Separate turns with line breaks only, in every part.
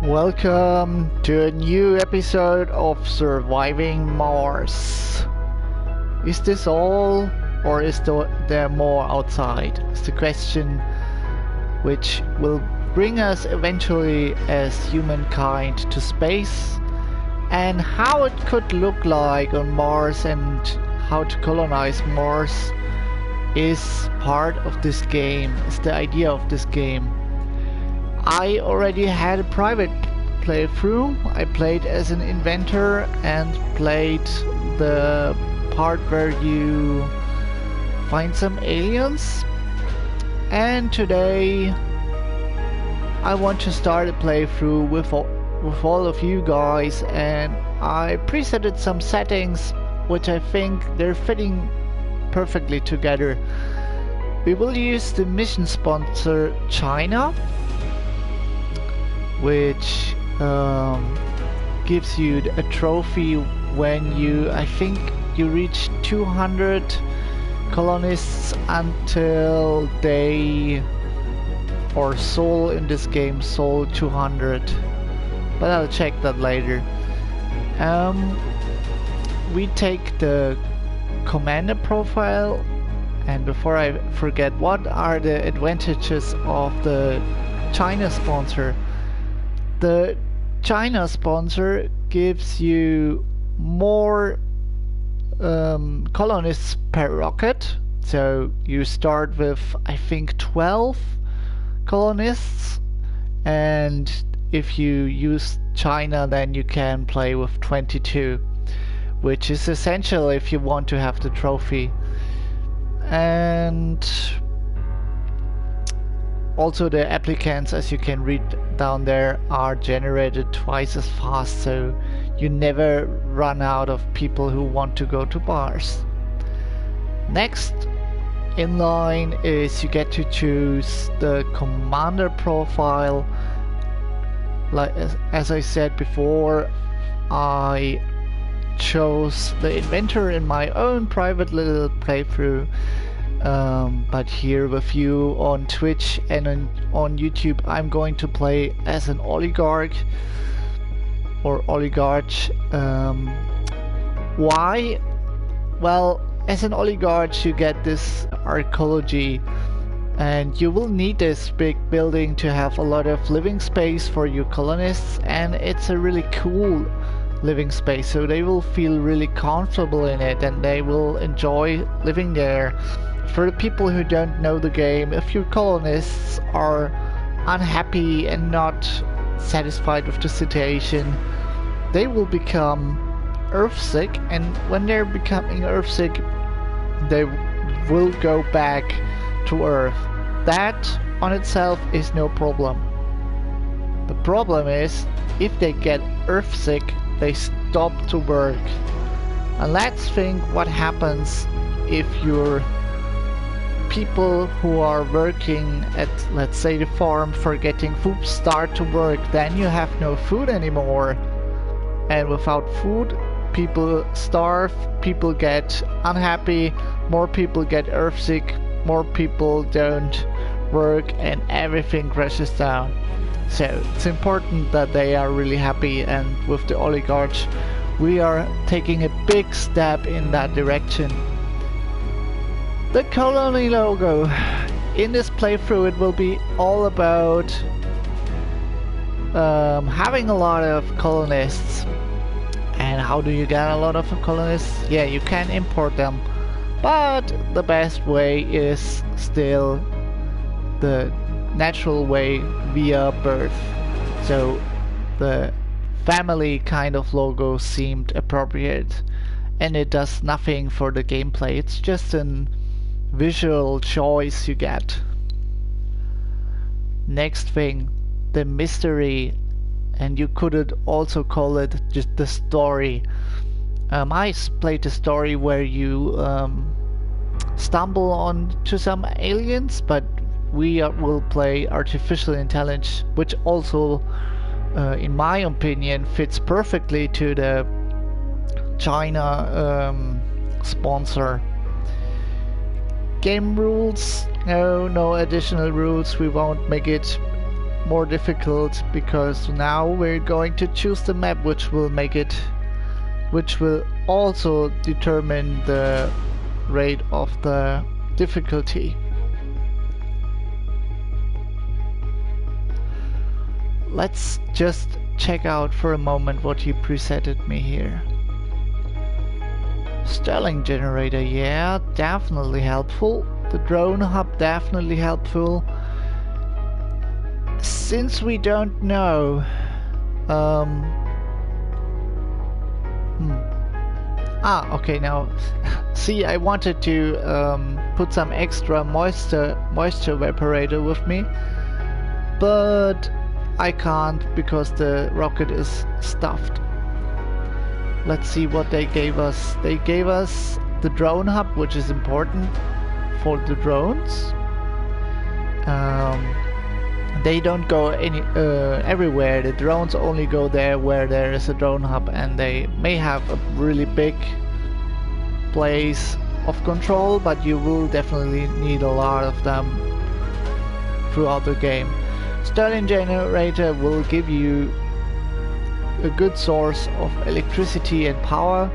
Welcome to a new episode of Surviving Mars. Is this all, or is there more outside? It's the question which will bring us eventually as humankind to space, and how it could look like on Mars and how to colonize Mars is part of this game, is the idea of this game. I already had a private playthrough. I played as an inventor and played the part where you find some aliens. And today I want to start a playthrough with all of you guys, and I presetted some settings which I think they're fitting perfectly together. We will use the mission sponsor China, which gives you a trophy when I think you reach 200 colonists until they, or Soul in this game, Soul 200, but I'll check that later. We take the commander profile, and before I forget, what are the advantages of the China sponsor? The China sponsor gives you more colonists per rocket, so you start with I think 12 colonists, and if you use China then you can play with 22, which is essential if you want to have the trophy. And also the applicants, as you can read down there, are generated twice as fast, so you never run out of people who want to go to Mars. Next in line is you get to choose the commander profile. Like as I said before, I chose the inventor in my own private little playthrough. But here with you on Twitch and on YouTube, I'm going to play as an oligarch or oligarch. Why? Well, as an oligarch you get this archaeology, and you will need this big building to have a lot of living space for your colonists, and it's a really cool living space, so they will feel really comfortable in it and they will enjoy living there. For the people who don't know the game, if your colonists are unhappy and not satisfied with the situation, they will become Earthsick, and when they're becoming Earthsick, they will go back to Earth. That on itself is no problem. The problem is, if they get Earthsick, they stop to work. And let's think what happens if your people who are working at, let's say, the farm for getting food start to work. Then you have no food anymore, and without food people starve, people get unhappy, more people get earthsick, more people don't work, and everything crashes down. So it's important that they are really happy, and with the oligarchs we are taking a big step in that direction. The colony logo. In this playthrough it will be all about having a lot of colonists. And how do you get a lot of colonists? Yeah, you can import them, but the best way is still the natural way, via birth. So the family kind of logo seemed appropriate, and it does nothing for the gameplay. It's just an visual choice you get. Next thing, the mystery, and you could also call it just the story. I played a story where you stumble onto some aliens, but we will play artificial intelligence, which also in my opinion fits perfectly to the China sponsor. Game rules, no additional rules, we won't make it more difficult, because now we're going to choose the map which will also determine the rate of the difficulty. Let's just check out for a moment what he presented me here. Sterling generator, yeah, definitely helpful. The drone hub, definitely helpful. Since we don't know, okay, now, see, I wanted to put some extra moisture evaporator with me, but I can't because the rocket is stuffed. Let's see what they gave us. They gave us the drone hub, which is important for the drones. They don't go everywhere. The drones only go there where there is a drone hub, and they may have a really big place of control, but you will definitely need a lot of them throughout the game. Sterling generator will give you a good source of electricity and power,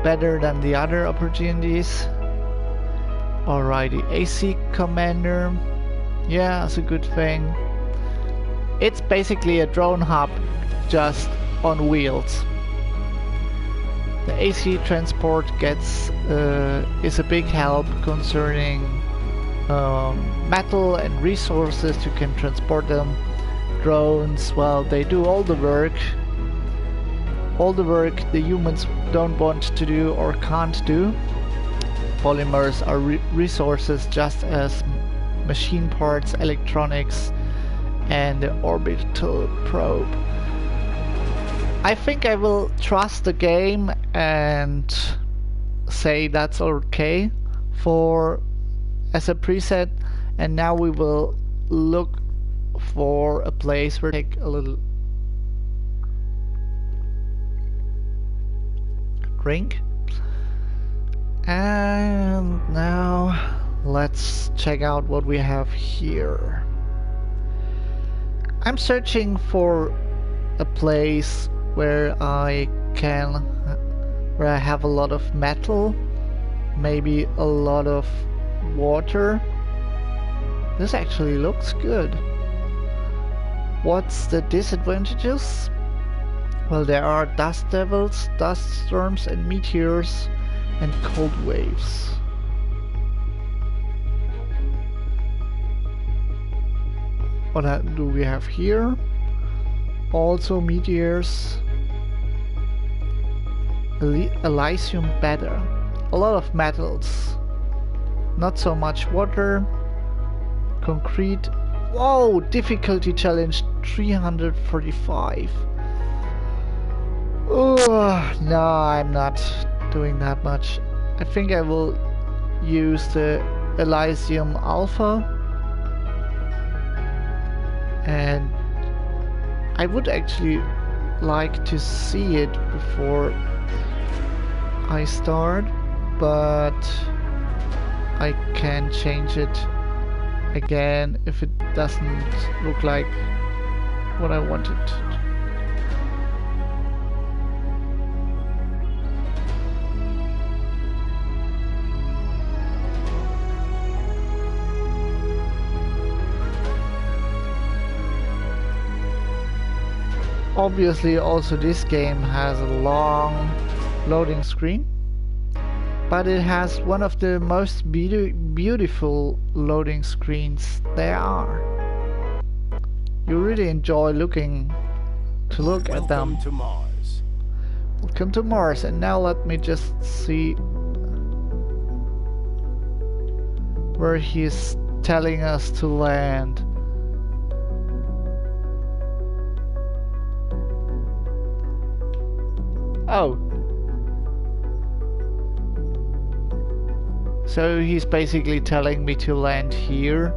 better than the other opportunities. Alrighty, AC commander, yeah, that's a good thing. It's basically a drone hub just on wheels. The AC transport is a big help concerning metal and resources. You can transport them. Drones, well, they do all the work the humans don't want to do or can't do. Polymers are resources just as machine parts, electronics, and the orbital probe. I think I will trust the game and say that's okay as a preset, and now we will look for a place where take a little drink. And now let's check out what we have here. I'm searching for a place where I have a lot of metal, maybe a lot of water. This actually looks good. What's the disadvantages? Well, there are dust devils, dust storms, and meteors, and cold waves. What do we have here? Also meteors. Elysium better. A lot of metals. Not so much water. Concrete. Whoa! Difficulty challenge 345. No, I'm not doing that much. I think I will use the Elysium Alpha. And I would actually like to see it before I start, but I can change it again if it doesn't look like what I wanted. Obviously, also this game has a long loading screen, but it has one of the most beautiful loading screens there are. You really enjoy looking at them.
Welcome to Mars.
Welcome to Mars, and now let me just see where he's telling us to land. Oh. So he's basically telling me to land here.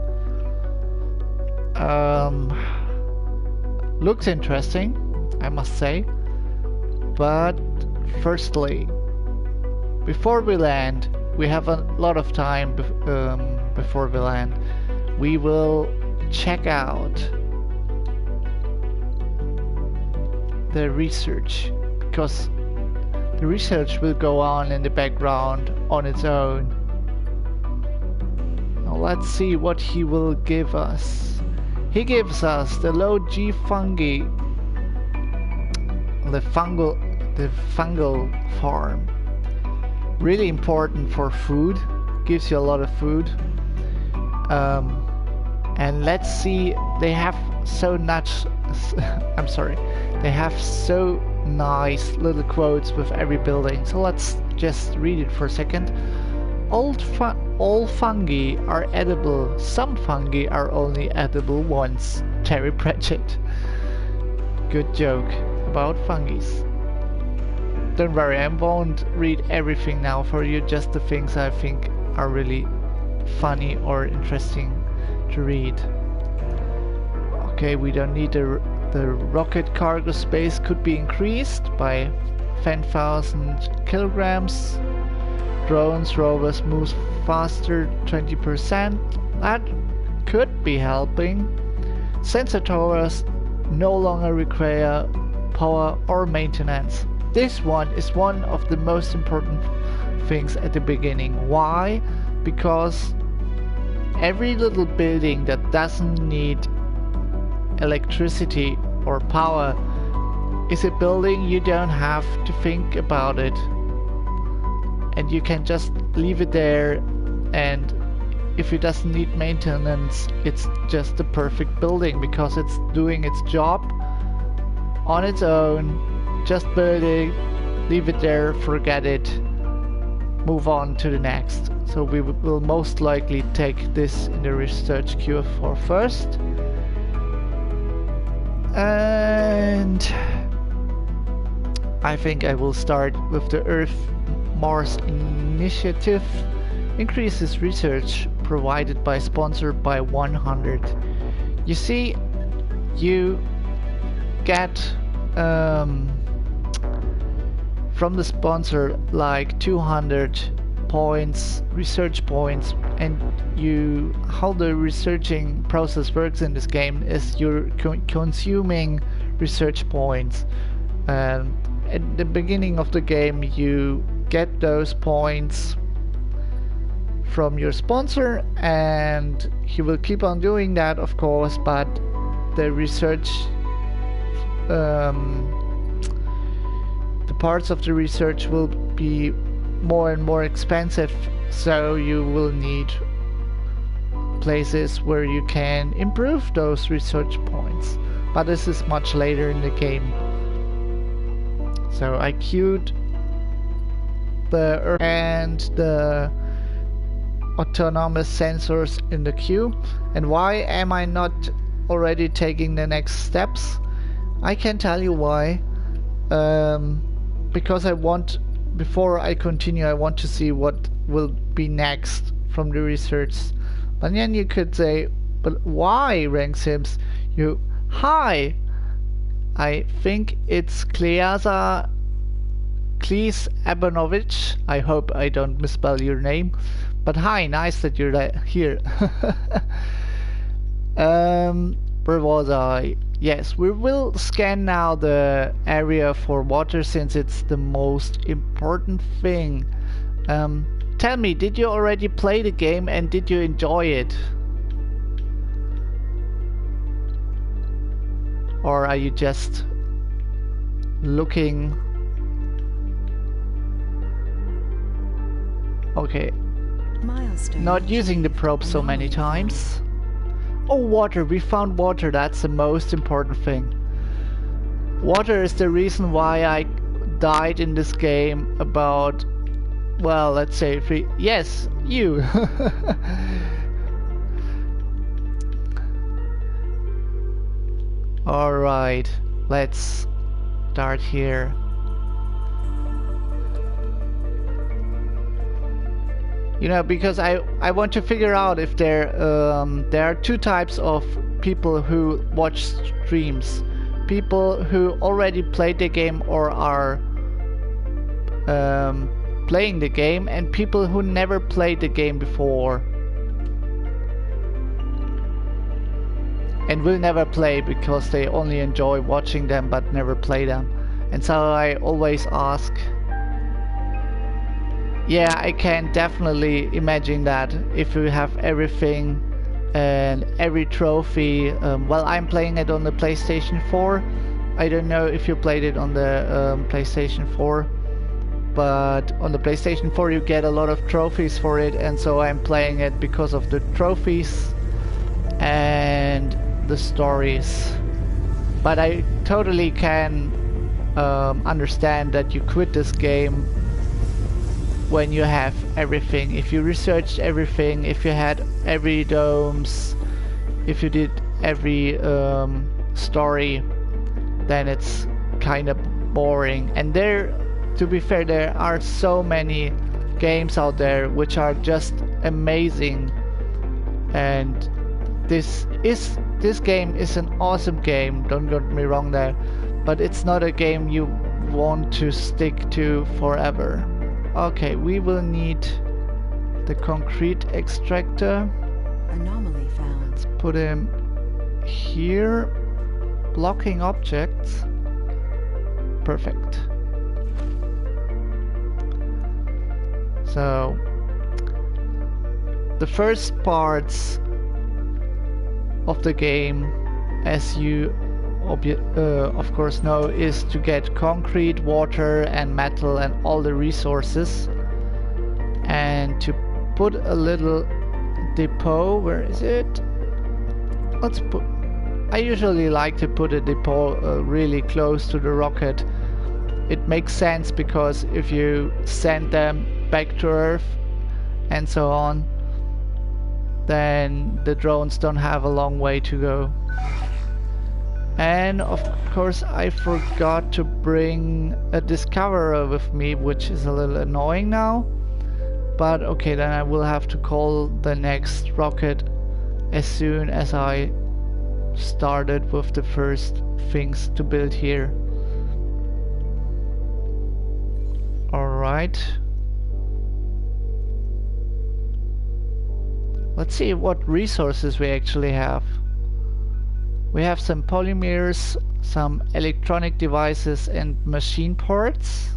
Looks interesting, I must say. But firstly, before we land, we have a lot of time before we land. We will check out the research, because the research will go on in the background on its own. Now let's see what he will give us. He gives us the low G fungi, the fungal farm. Really important for food, gives you a lot of food. And let's see, they have so much, I'm sorry, they have so nice little quotes with every building. So let's just read it for a second. All fungi are edible, some fungi are only edible once. Terry Pratchett. Good joke about fungus. Don't worry, I won't read everything now for you, just the things I think are really funny or interesting to read. Okay, we don't need the rocket cargo space could be increased by 10,000 kilograms. Drones, rovers moves faster 20%. That could be helping. Sensor towers no longer require power or maintenance. This one is one of the most important things at the beginning. Why? Because every little building that doesn't need electricity or power is a building you don't have to think about it. And you can just leave it there, and if it doesn't need maintenance, it's just the perfect building because it's doing its job on its own. Just build it, leave it there, forget it, move on to the next. So we will most likely take this in the research queue for first. And I think I will start with the Earth-Mars initiative. Increases research provided by sponsor by 100. You see, you get from the sponsor like 200 points, research points, and how the researching process works in this game is you're consuming research points. At the beginning of the game you get those points from your sponsor, and he will keep on doing that, of course, but the research the parts of the research will be more and more expensive, so you will need places where you can improve those research points, but this is much later in the game. So I queued the Earth and the autonomous sensors in the queue. And why am I not already taking the next steps? I can tell you why. Because before I continue, I want to see what will be next from the research. But then you could say, but why, Renxiems? Hi! I think it's Kleasa Abanovich. I hope I don't misspell your name. But hi, nice that you're here. Where was I? Yes, we will scan now the area for water since it's the most important thing. Tell me, did you already play the game and did you enjoy it? Or are you just looking? Okay. Milestone. Not using the probe so many times. Oh, water. We found water. That's the most important thing. Water is the reason why I died in this game about, well, let's say yes, you. Alright, let's start here. You know, because I want to figure out if there are two types of people who watch streams. People who already played the game or are playing the game, and people who never played the game before. and will never play because they only enjoy watching them but never play them. And so I always ask. Yeah, I can definitely imagine that if you have everything and every trophy. Well, I'm playing it on the PlayStation 4. I don't know if you played it on the PlayStation 4, but on the PlayStation 4 you get a lot of trophies for it, and so I'm playing it because of the trophies and the stories. But I totally can understand that you quit this game when you have everything. If you researched everything, if you had every domes, if you did every story, then it's kind of boring. And there, to be fair, there are so many games out there which are just amazing, and this game is an awesome game, don't get me wrong there, but it's not a game you want to stick to forever. Okay, we will need the concrete extractor.
Anomaly found.
Let's put him here. Blocking objects. Perfect. So the first parts of the game, as you of course know, is to get concrete, water and metal and all the resources, and to put a little depot. Where is it? Let's put, I usually like to put a depot really close to the rocket. It makes sense because if you send them back to Earth and so on, then the drones don't have a long way to go. And of course I forgot to bring a discoverer with me, which is a little annoying now. But okay, then I will have to call the next rocket as soon as I started with the first things to build here. Alright. Let's see what resources we actually have. We have some polymers, some electronic devices and machine parts.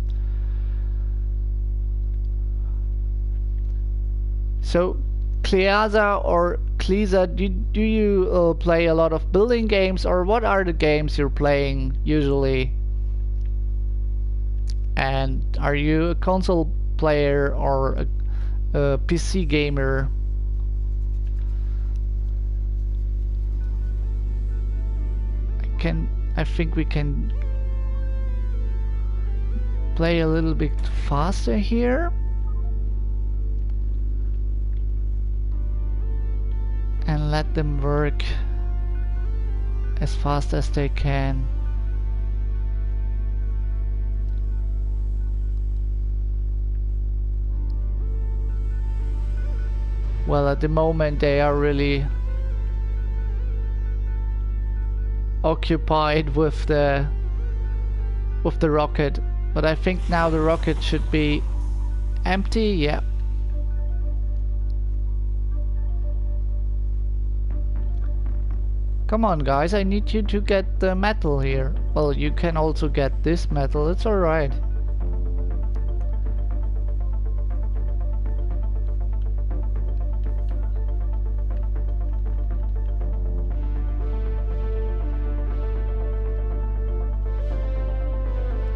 So Cleaza or Cleaza, do you play a lot of building games, or what are the games you're playing usually? And are you a console player or a PC gamer? I think we can play a little bit faster here and let them work as fast as they can. Well, at the moment they are really occupied with the rocket, but I think now the rocket should be empty. Yeah. Come on guys, I need you to get the metal here. Well, you can also get this metal, it's alright.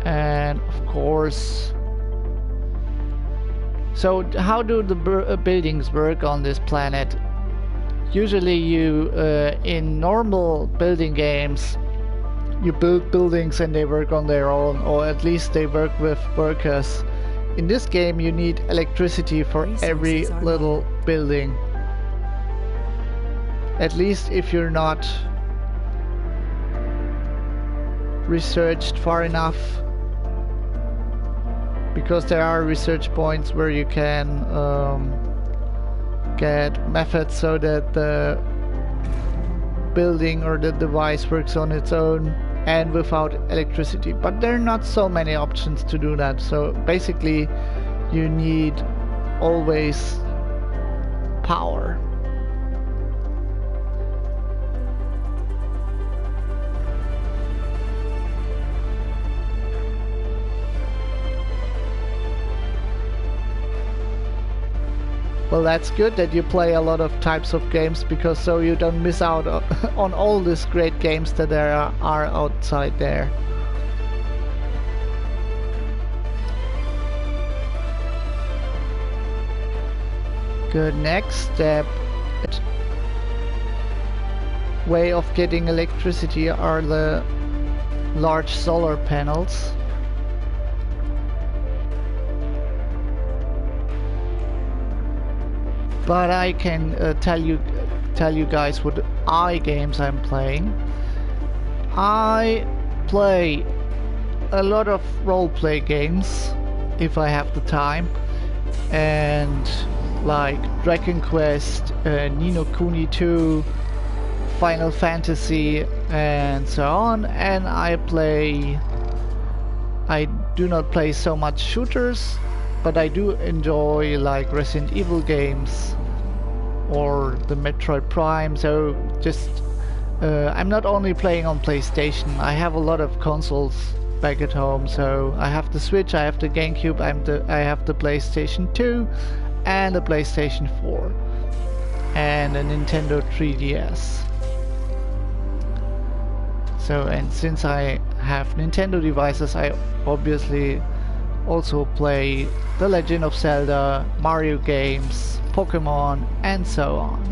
And of course, so how do the buildings work on this planet? Usually you, in normal building games, you build buildings and they work on their own, or at least they work with workers. In this game you need electricity for every little building. At least if you're not researched far enough, because there are research points where you can get methods so that the building or the device works on its own and without electricity. But there are not so many options to do that, so basically you need always power. Well, that's good that you play a lot of types of games because so you don't miss out on all these great games that there are outside there. Good, next step. Way of getting electricity are the large solar panels. But I can tell you guys what games I'm playing. I play a lot of roleplay games if I have the time, and like Dragon Quest, Ni no Kuni 2, Final Fantasy, and so on. And I do not play so much shooters, but I do enjoy like Resident Evil games or the Metroid Prime. So just I'm not only playing on PlayStation. I have a lot of consoles back at home. So I have the Switch, I have the GameCube, I have the PlayStation 2 and the PlayStation 4 and a Nintendo 3DS. So, and since I have Nintendo devices, I obviously also play The Legend of Zelda, Mario games, Pokemon, and so on.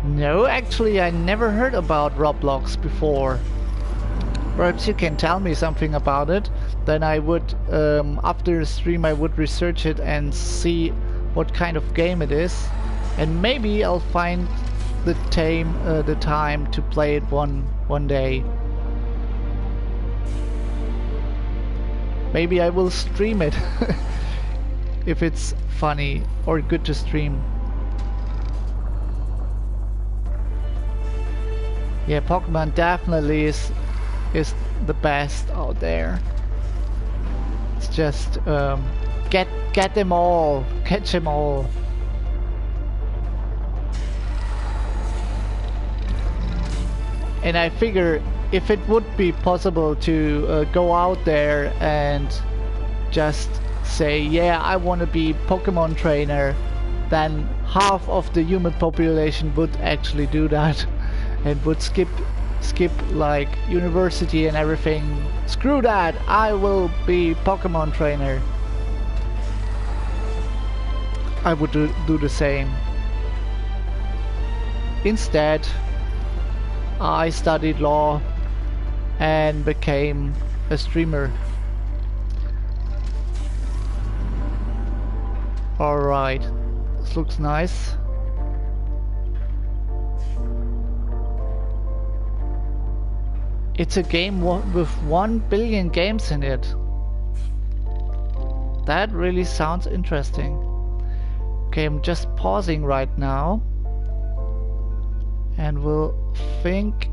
No, actually I never heard about Roblox before. Perhaps you can tell me something about it. Then I would, after the stream, I would research it and see what kind of game it is. And maybe I'll find the time to play it one day. Maybe I will stream it if it's funny or good to stream. Yeah, Pokemon definitely is the best out there. It's just get them all, catch them all. And I figure if it would be possible to go out there and just say, yeah, I want to be Pokemon trainer, then half of the human population would actually do that and would skip like university and everything. Screw that, I will be Pokemon trainer. I would do the same. Instead, I studied law and became a streamer. Alright, this looks nice. It's a game with 1 billion games in it. That really sounds interesting. Okay, I'm just pausing right now and we'll think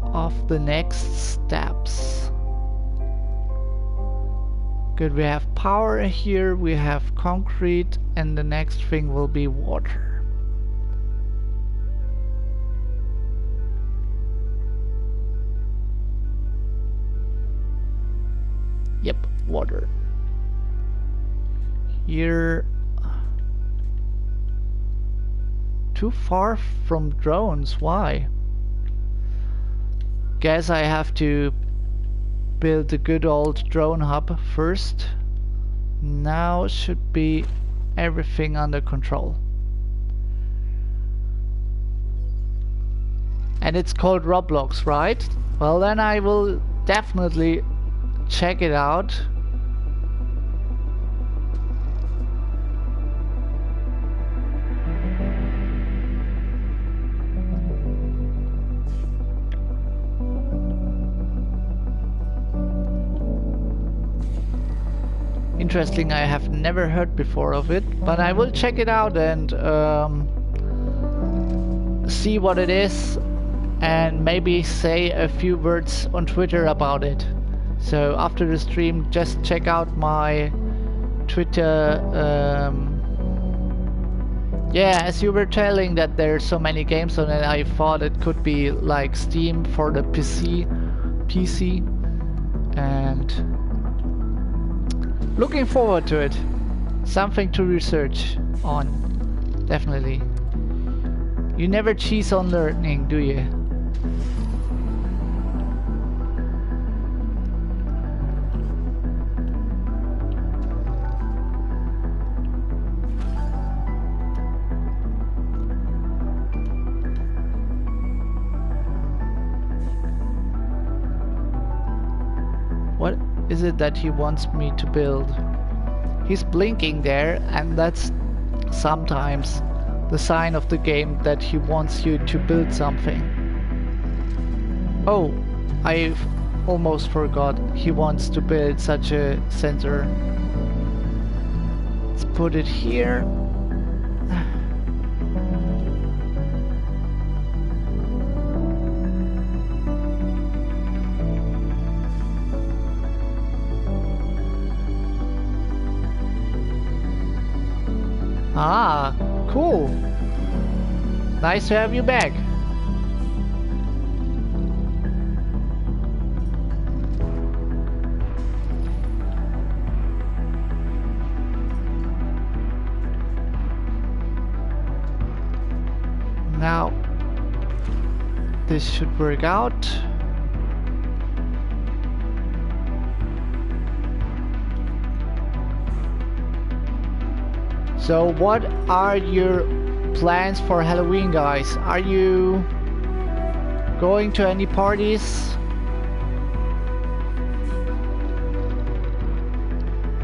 of the next steps. Good, we have power here, we have concrete, and the next thing will be water. Yep, water. Here, too far from drones, why? Guess I have to build the good old drone hub first. Now should be everything under control. And it's called Roblox, right? Well, then I will definitely check it out. Interesting, I have never heard before of it, but I will check it out and see what it is and maybe say a few words on Twitter about it. So after the stream, just check out my Twitter. Yeah, as you were telling that there's so many games on it, I thought it could be like Steam for the PC, and Looking forward to it. Something to research on. Definitely. You never cheese on learning, do you? What is it that he wants me to build? He's blinking there, and that's sometimes the sign of the game that he wants you to build something. Oh, I almost forgot. He wants to build such a sensor. Let's put it here. Ah, cool. Nice to have you back. Now, this should work out. So what are your plans for Halloween, guys? Are you going to any parties?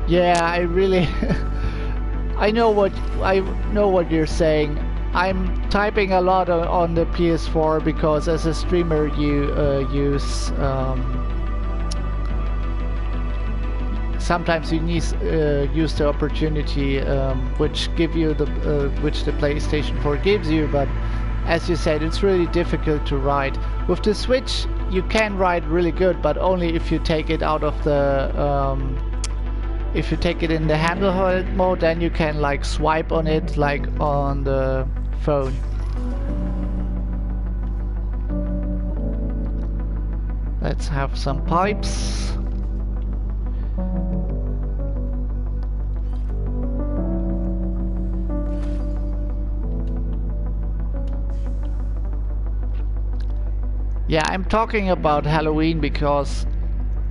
Yeah, I really I know what you're saying. I'm typing a lot on the PS4 because as a streamer you use sometimes you need use the opportunity which give you the which the PlayStation 4 gives you, but as you said, it's really difficult to ride. With the Switch, you can ride really good, but only if you take it out of the if you take it in the handheld mode, then you can like swipe on it like on the phone. Let's have some pipes. Yeah, I'm talking about Halloween because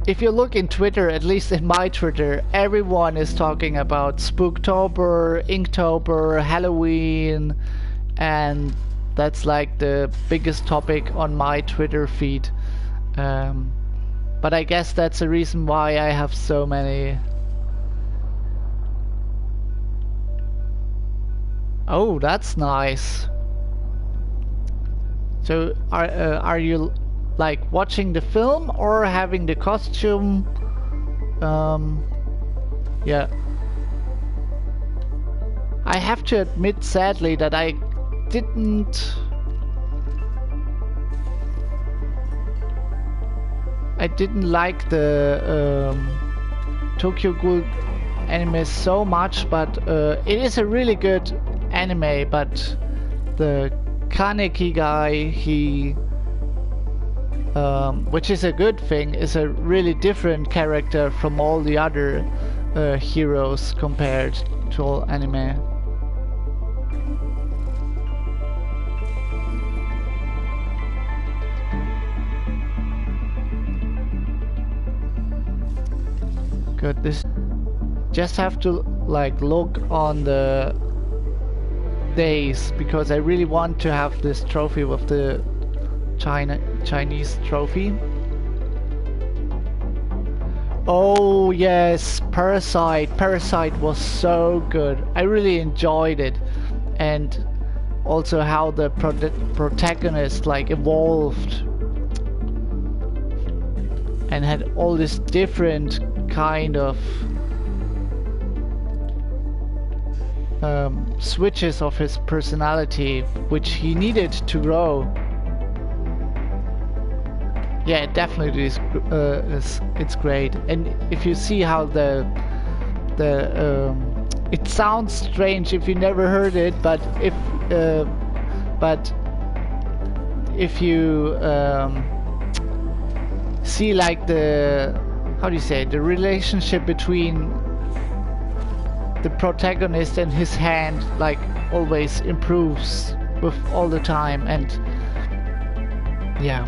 if you look in Twitter, at least in my Twitter, everyone is talking about Spooktober, Inktober, Halloween, and that's like the biggest topic on my Twitter feed. But I guess that's the reason why I have so many. Oh, that's nice. So are you like watching the film or having the costume? Yeah. I have to admit sadly that I didn't like the Tokyo Ghoul anime so much, but it is a really good anime, but the Kaneki guy, he which is a good thing, is a really different character from all the other heroes compared to all anime. Good. This just have to like look on the days because I really want to have this trophy with the Chinese trophy. Oh yes, Parasite. Parasite was so good. I really enjoyed it, and also how the protagonist like evolved and had all this different kind of switches of his personality, which he needed to grow. Yeah, it definitely is. It's great, and if you see how the it sounds strange if you never heard it, but if you see like the, how do you say, the relationship between the protagonist and his hand like always improves with all the time, and yeah,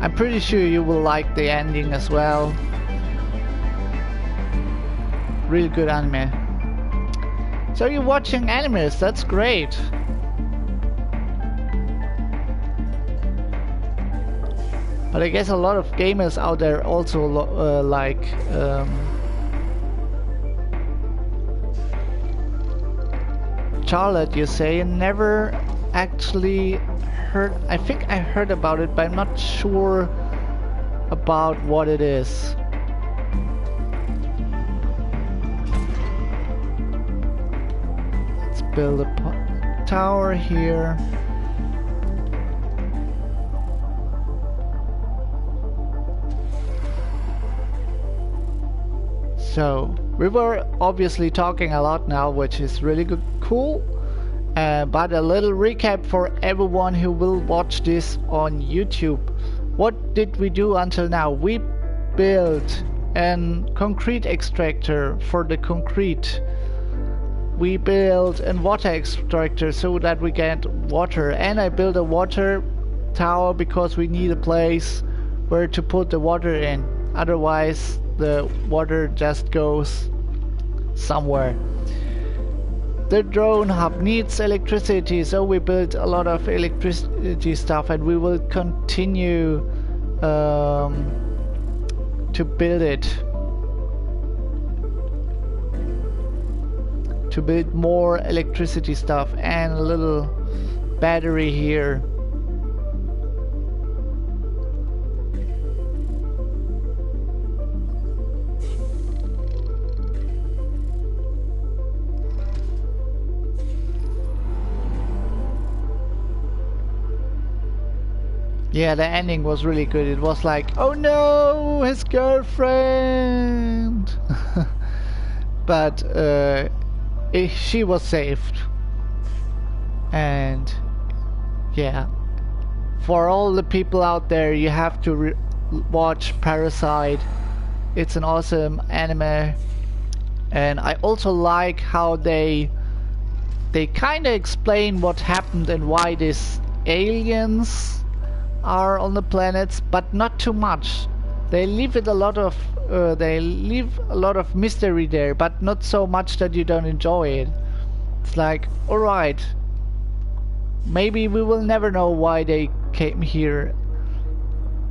I'm pretty sure you will like the ending as well. Really good anime. So you're watching animes, that's great. But I guess a lot of gamers out there also like Charlotte, you say, never actually heard. I think I heard about it, but I'm not sure about what it is. Let's build a tower here. So we were obviously talking a lot now, which is really good, cool. But a little recap for everyone who will watch this on YouTube. What did we do until now? We built a concrete extractor for the concrete. We built a water extractor so that we get water, and I built a water tower because we need a place where to put the water in. Otherwise the water just goes somewhere. The drone hub needs electricity, so we built a lot of electricity stuff, and we will continue to build it. To build more electricity stuff and a little battery here. Yeah, the ending was really good. It was like, oh no, his girlfriend! But she was saved. And yeah, for all the people out there, you have to watch Parasite. It's an awesome anime. And I also like how they kind of explain what happened and why these aliens are on the planets, but not too much. They leave it a lot of mystery there, but not so much that you don't enjoy it. It's like, alright, maybe we will never know why they came here,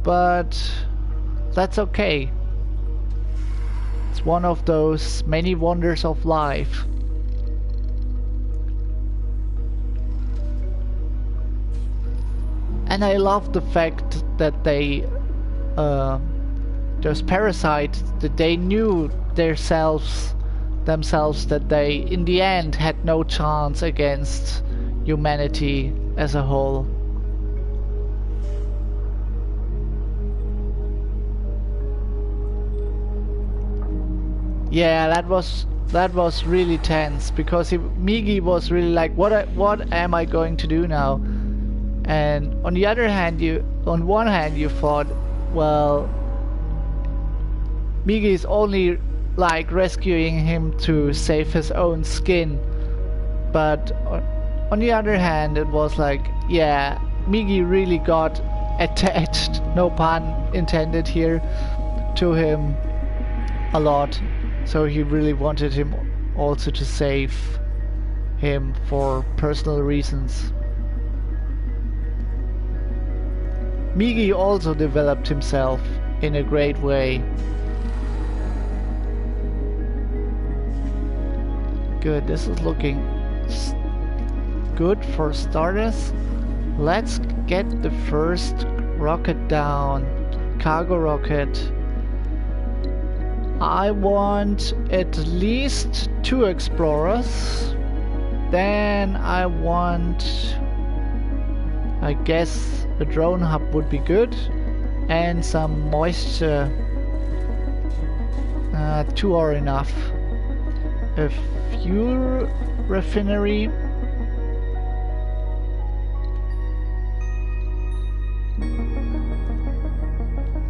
but that's okay. It's one of those many wonders of life. And I love the fact that those parasites, that they knew themselves that they in the end had no chance against humanity as a whole. Yeah, that was really tense, because Migi was really like, what am I going to do now? And on the other hand, on one hand you thought, well, Migi is only like rescuing him to save his own skin, but on the other hand it was like, yeah, Migi really got attached, no pun intended here, to him a lot, so he really wanted him also to save him for personal reasons. Migi also developed himself in a great way. Good, this is looking good for starters. Let's get the first rocket down, cargo rocket. I want at least 2 explorers. Then I want, I guess, a drone hub would be good, and some moisture. 2 are enough. A fuel refinery.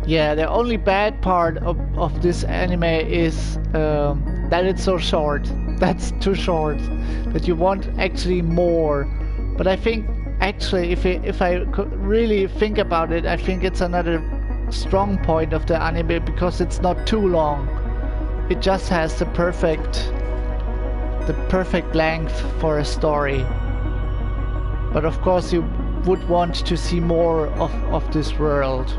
Yeah, the only bad part of this anime is that it's so short. that's too short, that you want actually more. But I think actually if I could really think about it, I think it's another strong point of the anime because it's not too long. It just has the perfect length for a story. But of course you would want to see more of this world.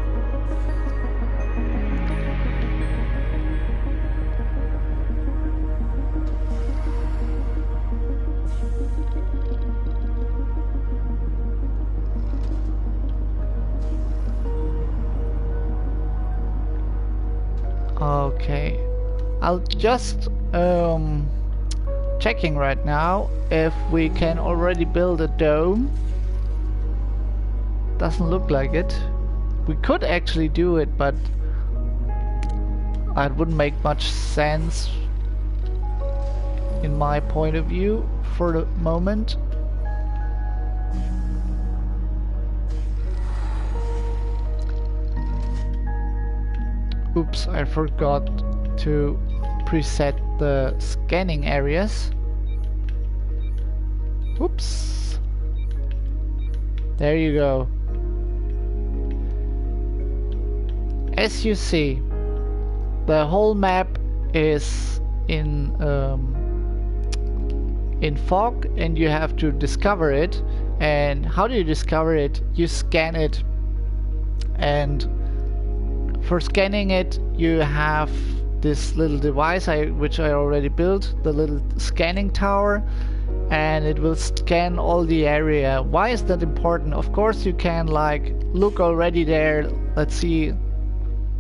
Okay, I'll just checking right now if we can already build a dome. Doesn't look like it. We could actually do it, but it wouldn't make much sense in my point of view for the moment. Oops, I forgot to preset the scanning areas. Oops. There you go. As you see, the whole map is in fog, and you have to discover it. And how do you discover it? You scan it, and for scanning it you have this little device which I already built, the little scanning tower, and it will scan all the area. Why is that important? Of course you can like look already there. Let's see,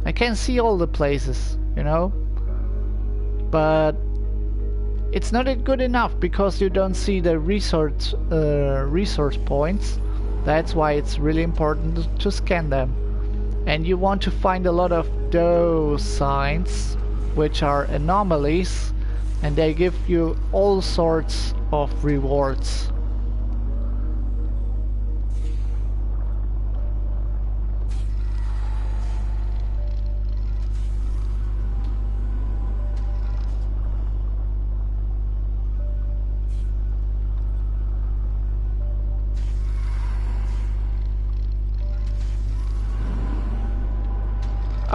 I can see all the places, you know, but it's not good enough because you don't see the resource points. That's why it's really important to scan them. And you want to find a lot of those signs, which are anomalies, and they give you all sorts of rewards.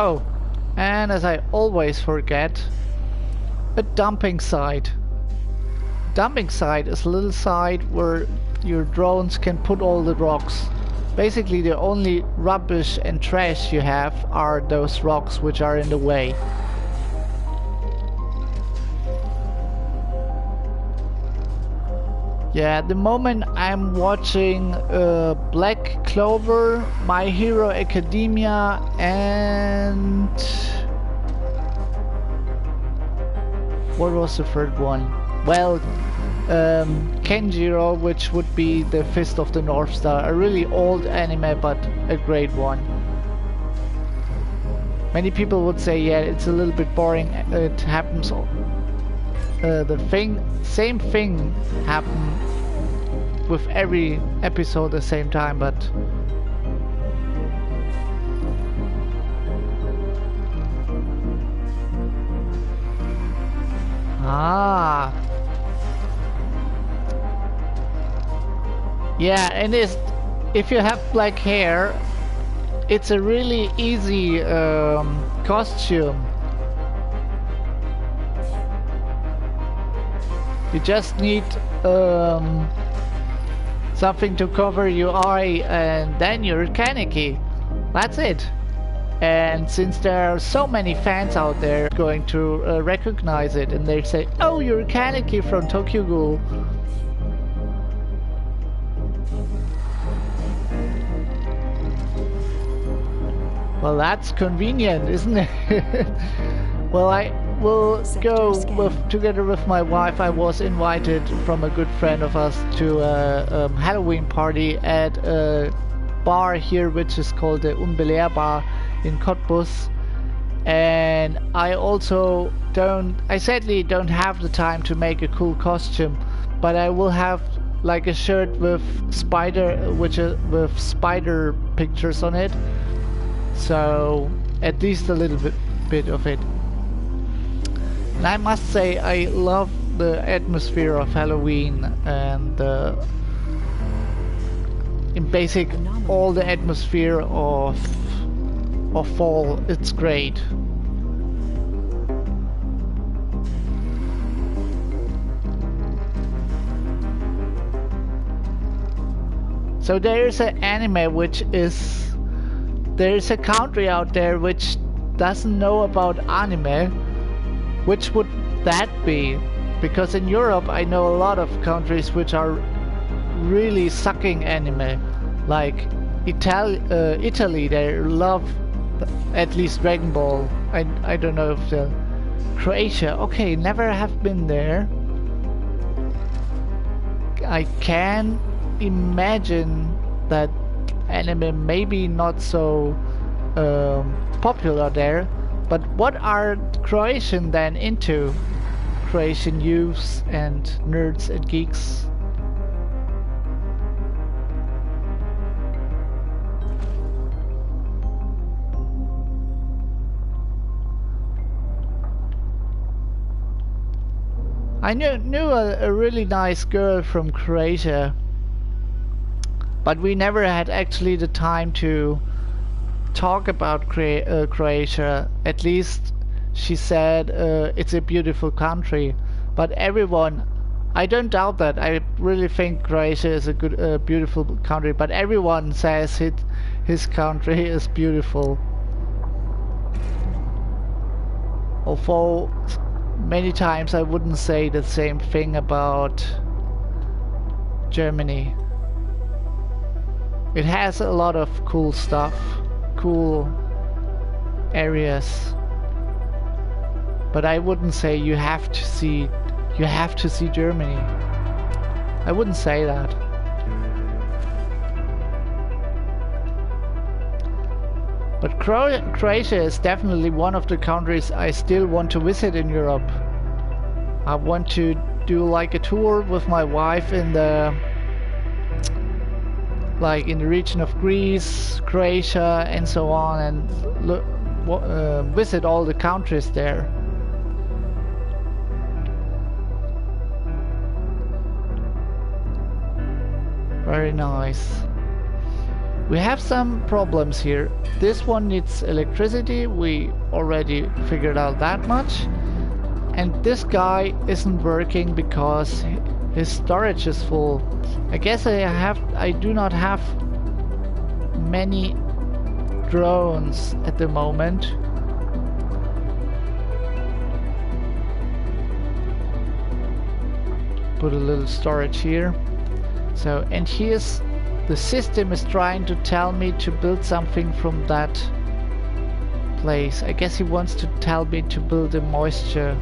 Oh, and as I always forget, a dumping site. Dumping site is a little site where your drones can put all the rocks. Basically the only rubbish and trash you have are those rocks which are in the way. Yeah, at the moment I'm watching Black Clover, My Hero Academia, and what was the third one? Well, Kenjiro, which would be the Fist of the North Star. A really old anime, but a great one. Many people would say, yeah, it's a little bit boring. It happens same thing happen with every episode at the same time, but yeah, and if you have black hair, it's a really easy costume. You just need something to cover your eye, and then you're Kaneki. That's it. And since there are so many fans out there going to recognize it, and they say, "Oh, you're Kaneki from Tokyo Ghoul." Well, that's convenient, isn't it? Well, I will go together with my wife. I was invited from a good friend of us to a Halloween party at a bar here, which is called the Unbelehr Bar in Cottbus. And I also I sadly don't have the time to make a cool costume, but I will have like a shirt with with spider pictures on it. So at least a little bit of it. And I must say I love the atmosphere of Halloween and in basic all the atmosphere of fall. It's great. So there's an anime which is, there's a country out there which doesn't know about anime. Which would that be? Because in Europe I know a lot of countries which are really sucking anime. Like Italy, they love at least Dragon Ball. I don't know if the Croatia, okay, never have been there. I can imagine that anime maybe not so popular there, but what are Croatian then into? Croatian youths and nerds and geeks? I knew a really nice girl from Croatia, but we never had actually the time to talk about Croatia. At least she said it's a beautiful country, but everyone, I don't doubt that, I really think Croatia is a good, beautiful country, but everyone says his country is beautiful. Although many times I wouldn't say the same thing about Germany. It has a lot of cool stuff, cool areas, but I wouldn't say you have to see Germany. I wouldn't say that. But Croatia is definitely one of the countries I still want to visit in Europe. I want to do like a tour with my wife in the region of Greece, Croatia, and so on, and visit all the countries there. Very nice. We have some problems here. This one needs electricity, we already figured out that much. And this guy isn't working because his storage is full. I guess I do not have many drones at the moment. Put a little storage here. So, and here's the system is trying to tell me to build something from that place. I guess he wants to tell me to build a moisture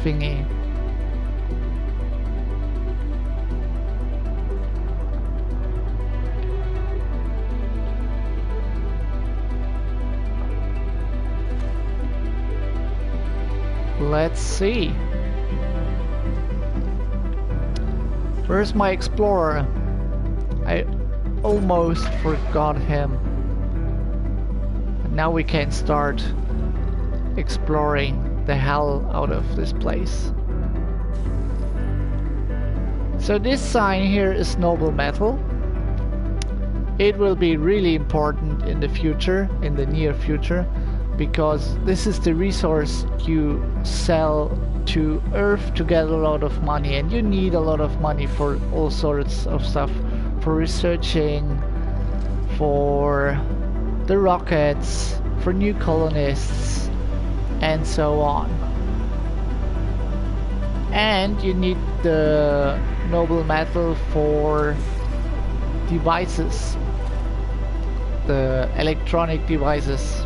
thingy. Let's see. Where's my explorer? I almost forgot him. And now we can start exploring the hell out of this place. So this sign here is noble metal. It will be really important in the future, in the near future, because this is the resource you sell to Earth to get a lot of money, and you need a lot of money for all sorts of stuff, for researching, for the rockets, for new colonists, and so on. And you need the noble metal for devices, the electronic devices.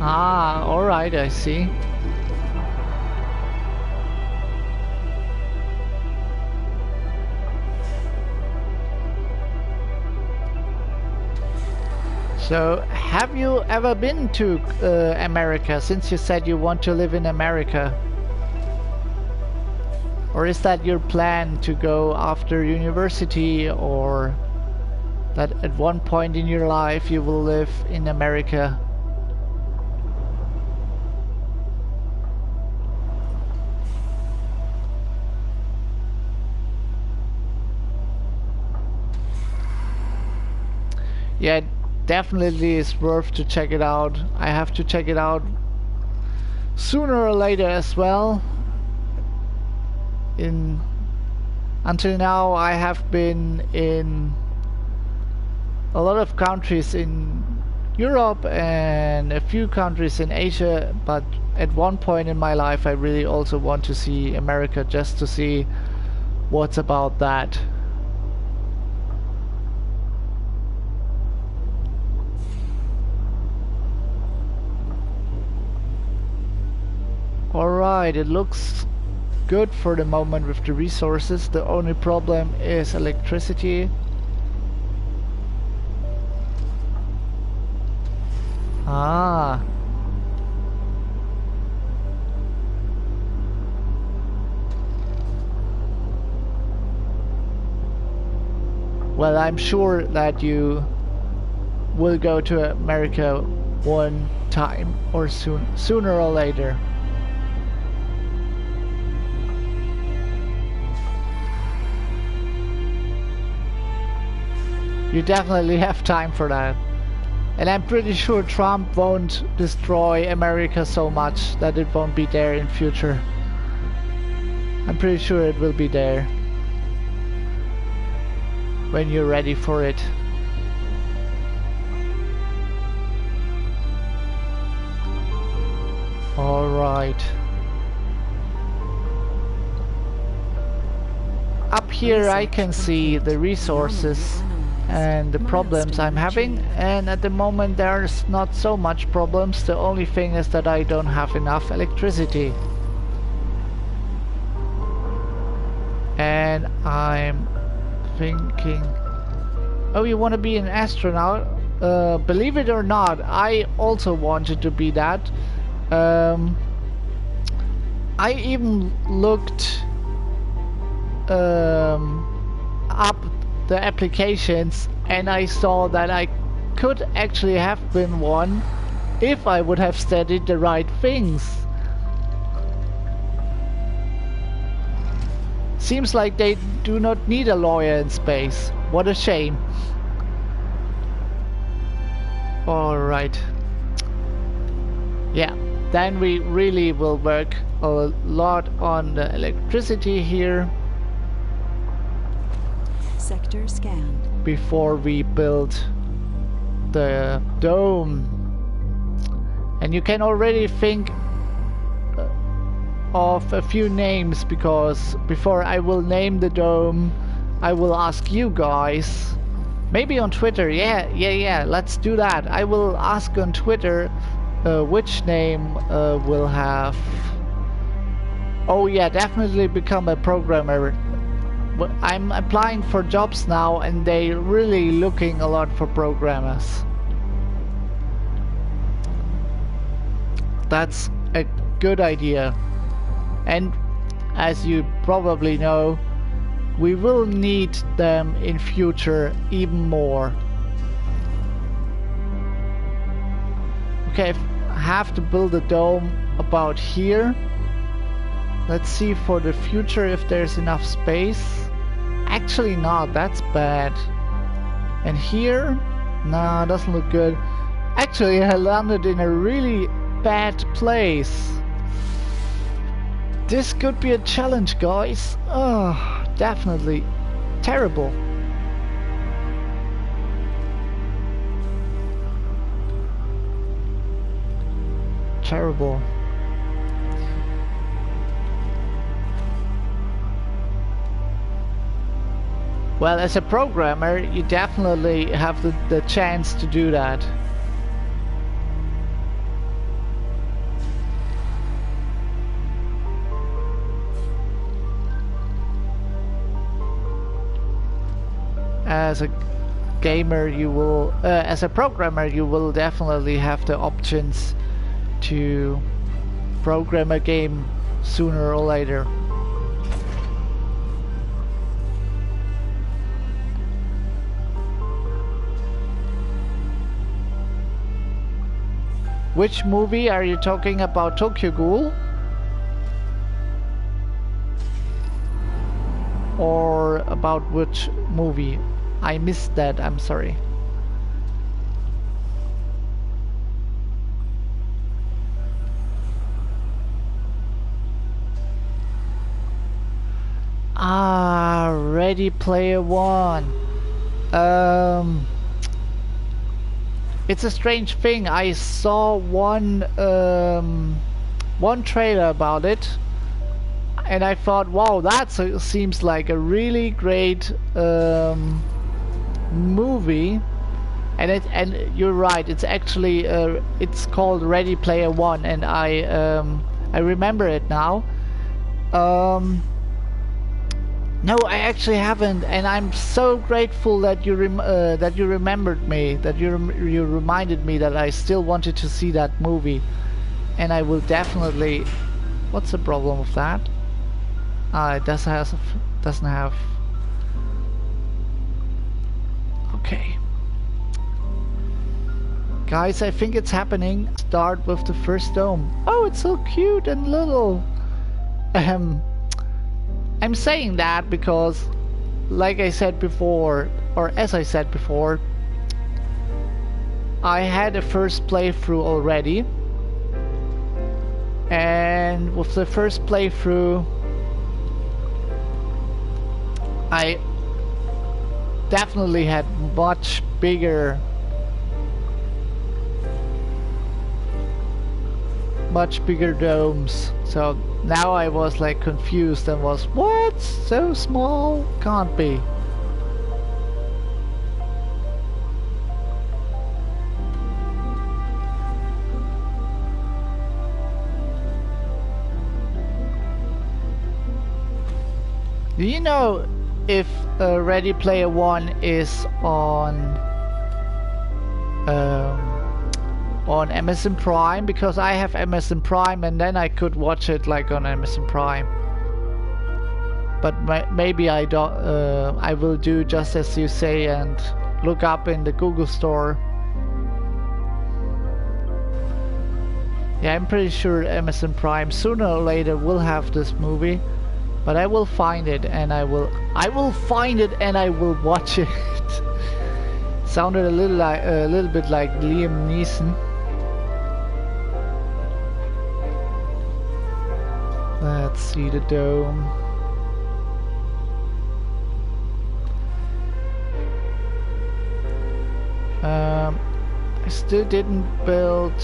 Ah, alright, I see. So, have you ever been to America, since you said you want to live in America? Or is that your plan to go after university, or that at one point in your life you will live in America? Yeah, it definitely is worth to check it out. I have to check it out sooner or later as well. Until now I have been in a lot of countries in Europe and a few countries in Asia, but at one point in my life I really also want to see America, just to see what's about that. Alright, it looks good for the moment with the resources. The only problem is electricity. Ah. Well, I'm sure that you will go to America one time or sooner or later. You definitely have time for that. And I'm pretty sure Trump won't destroy America so much that it won't be there in future. I'm pretty sure it will be there when you're ready for it. Alright. Up here I can see the resources and the problems I'm having, and at the moment there's not so much problems. The only thing is that I don't have enough electricity. And I'm thinking, oh, you want to be an astronaut? Believe it or not, I also wanted to be that. I even looked up the applications, and I saw that I could actually have been one if I would have studied the right things. Seems like they do not need a lawyer in space. What a shame. Alright. Yeah, then we really will work a lot on the electricity here.
Sector scanned.
Before we build the dome. And you can already think of a few names, because before I will name the dome I will ask you guys, maybe on Twitter. Yeah, let's do that. I will ask on Twitter which name will have, oh yeah, definitely become a programmer. I'm applying for jobs now, and they really looking a lot for programmers. That's a good idea. And as you probably know, we will need them in future even more. Okay, I have to build a dome about here. Let's see for the future if there's enough space. Actually not, that's bad. And here? Nah, doesn't look good. Actually, I landed in a really bad place. This could be a challenge, guys. Oh, definitely terrible. Terrible. Well, as a programmer, you definitely have the chance to do that. As a gamer, you will, as a programmer, you will definitely have the options to program a game sooner or later. Which movie are you talking about? Tokyo Ghoul? Or about which movie? I missed that, I'm sorry. Ah, Ready Player One. It's a strange thing. I saw one trailer about it, and I thought, wow, that seems like a really great movie. And you're right. It's actually it's called Ready Player One, and I remember it now. No, I actually haven't, and I'm so grateful that you remembered me, that you reminded me that I still wanted to see that movie, and I will definitely. What's the problem with that? It doesn't have. Okay, guys, I think it's happening. Start with the first dome. Oh, it's so cute and little. I'm saying that because, like I said before, or as I said before, I had a first playthrough already, and with the first playthrough I definitely had much bigger domes. So now I was like confused and was, what? So small? Can't be. Do you know if Ready Player One is on Amazon Prime? Because I have Amazon Prime, and then I could watch it like on Amazon Prime. But maybe I don't. I will do just as you say and look up in the Google Store. Yeah, I'm pretty sure Amazon Prime sooner or later will have this movie. But I will find it, and I will find it, and I will watch it. Sounded a little bit like Liam Neeson. Let's see the dome. I still didn't build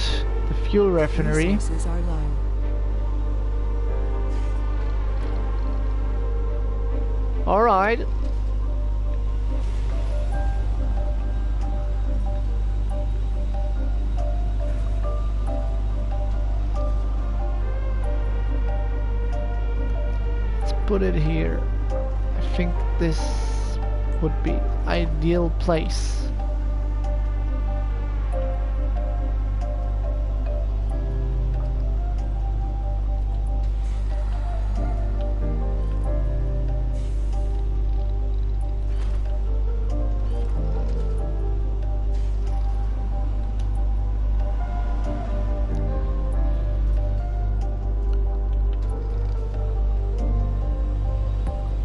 the fuel refinery.
Resources are low.
All right. Let's put it here. I think this would be ideal place.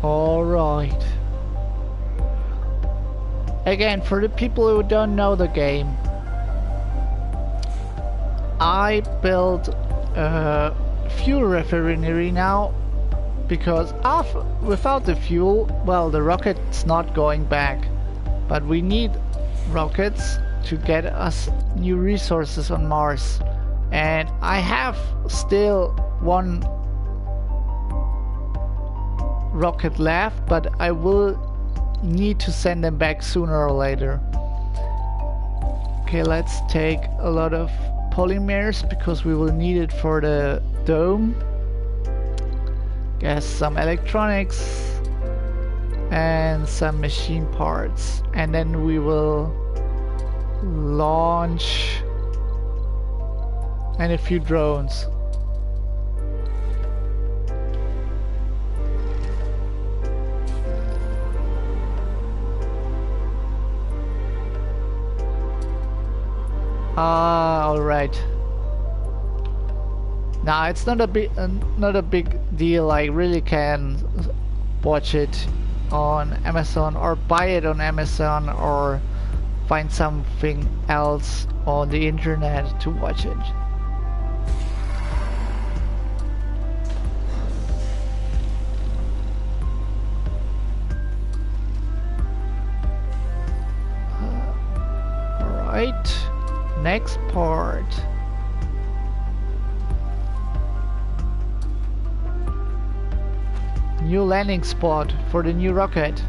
Alright. Again, for the people who don't know the game, I built a fuel refinery now because without the fuel, well, the rocket's not going back. But we need rockets to get us new resources on Mars. And I have still one rocket left, but I will need to send them back sooner or later. Okay, let's take a lot of polymers because we will need it for the dome. Guess some electronics. and some machine parts, and then we will launch and a few drones. All right. Now it's not a big deal. I really can watch it on Amazon or buy it on Amazon or find something else on the internet to watch it. Alright, next part. New landing spot for the new rocket.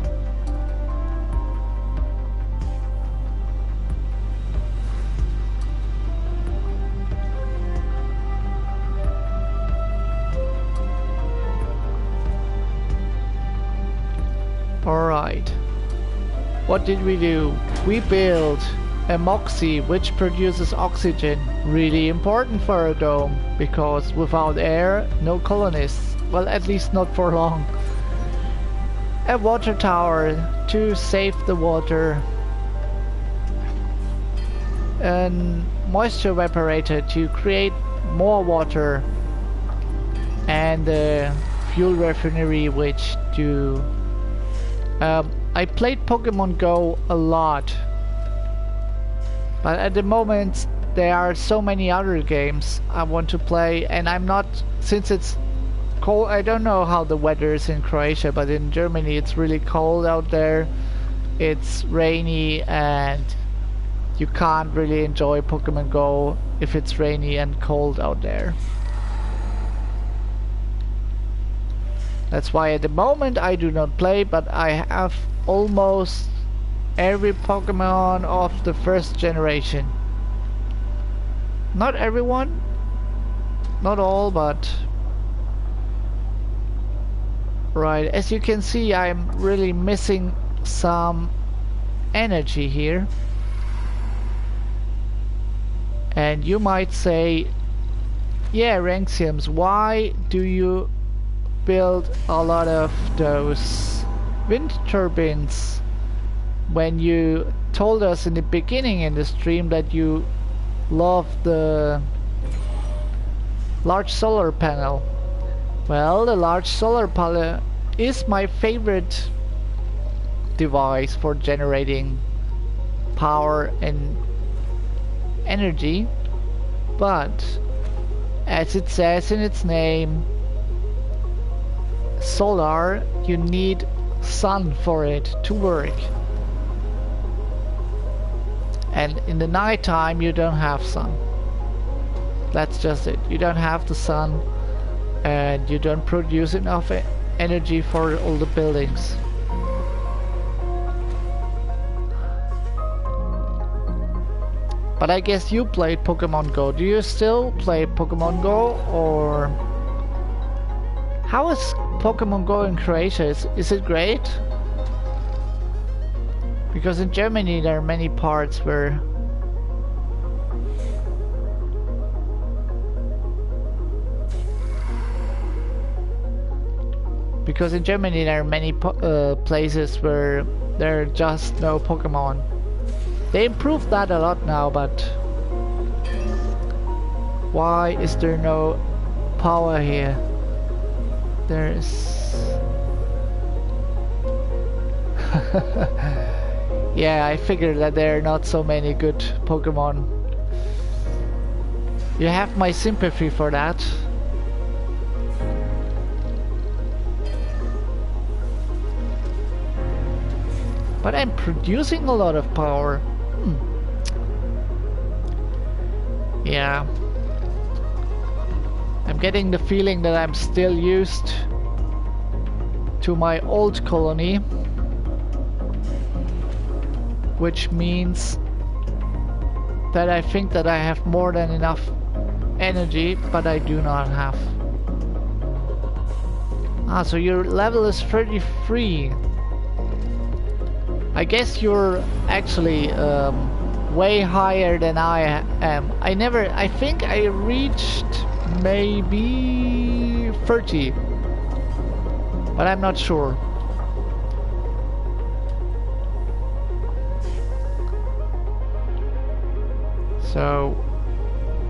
Alright. What did we do? We built a Moxie which produces oxygen. Really important for a dome, because without air, no colonists. Well, at least not for long. A water tower to save the water. A moisture evaporator to create more water. And a fuel refinery which to... I played Pokemon Go a lot. But at the moment there are so many other games I want to play, and I'm not, since it's cold. I don't know how the weather is in Croatia, but in Germany it's really cold out there. It's rainy and you can't really enjoy Pokemon Go if it's rainy and cold out there. That's why at the moment I do not play, but I have almost every Pokemon of the first generation. Not everyone, not all, but right, as you can see, I'm really missing some energy here. And you might say, yeah, Renxiems, why do you build a lot of those wind turbines when you told us in the beginning in the stream that you love the large solar panel? Well, the large solar panel is my favorite device for generating power and energy, but as it says in its name, solar, you need sun for it to work. And in the night time you don't have sun. That's just it. You don't have the sun and you don't produce enough energy for all the buildings. But I guess you played Pokemon Go. Do you still play Pokemon Go, or how is Pokemon Go in Croatia? Is it great? Because in Germany there are many parts where places where there are just no Pokemon. They improved that a lot now, but why is there no power here? There's yeah, I figured that there are not so many good Pokemon. You have my sympathy for that. But I'm producing a lot of power. Yeah. I'm getting the feeling that I'm still used to my old colony, which means that I think that I have more than enough energy, but I do not have. Ah, so your level is 33. I guess you're actually way higher than I am. I think I reached maybe 30, but I'm not sure. So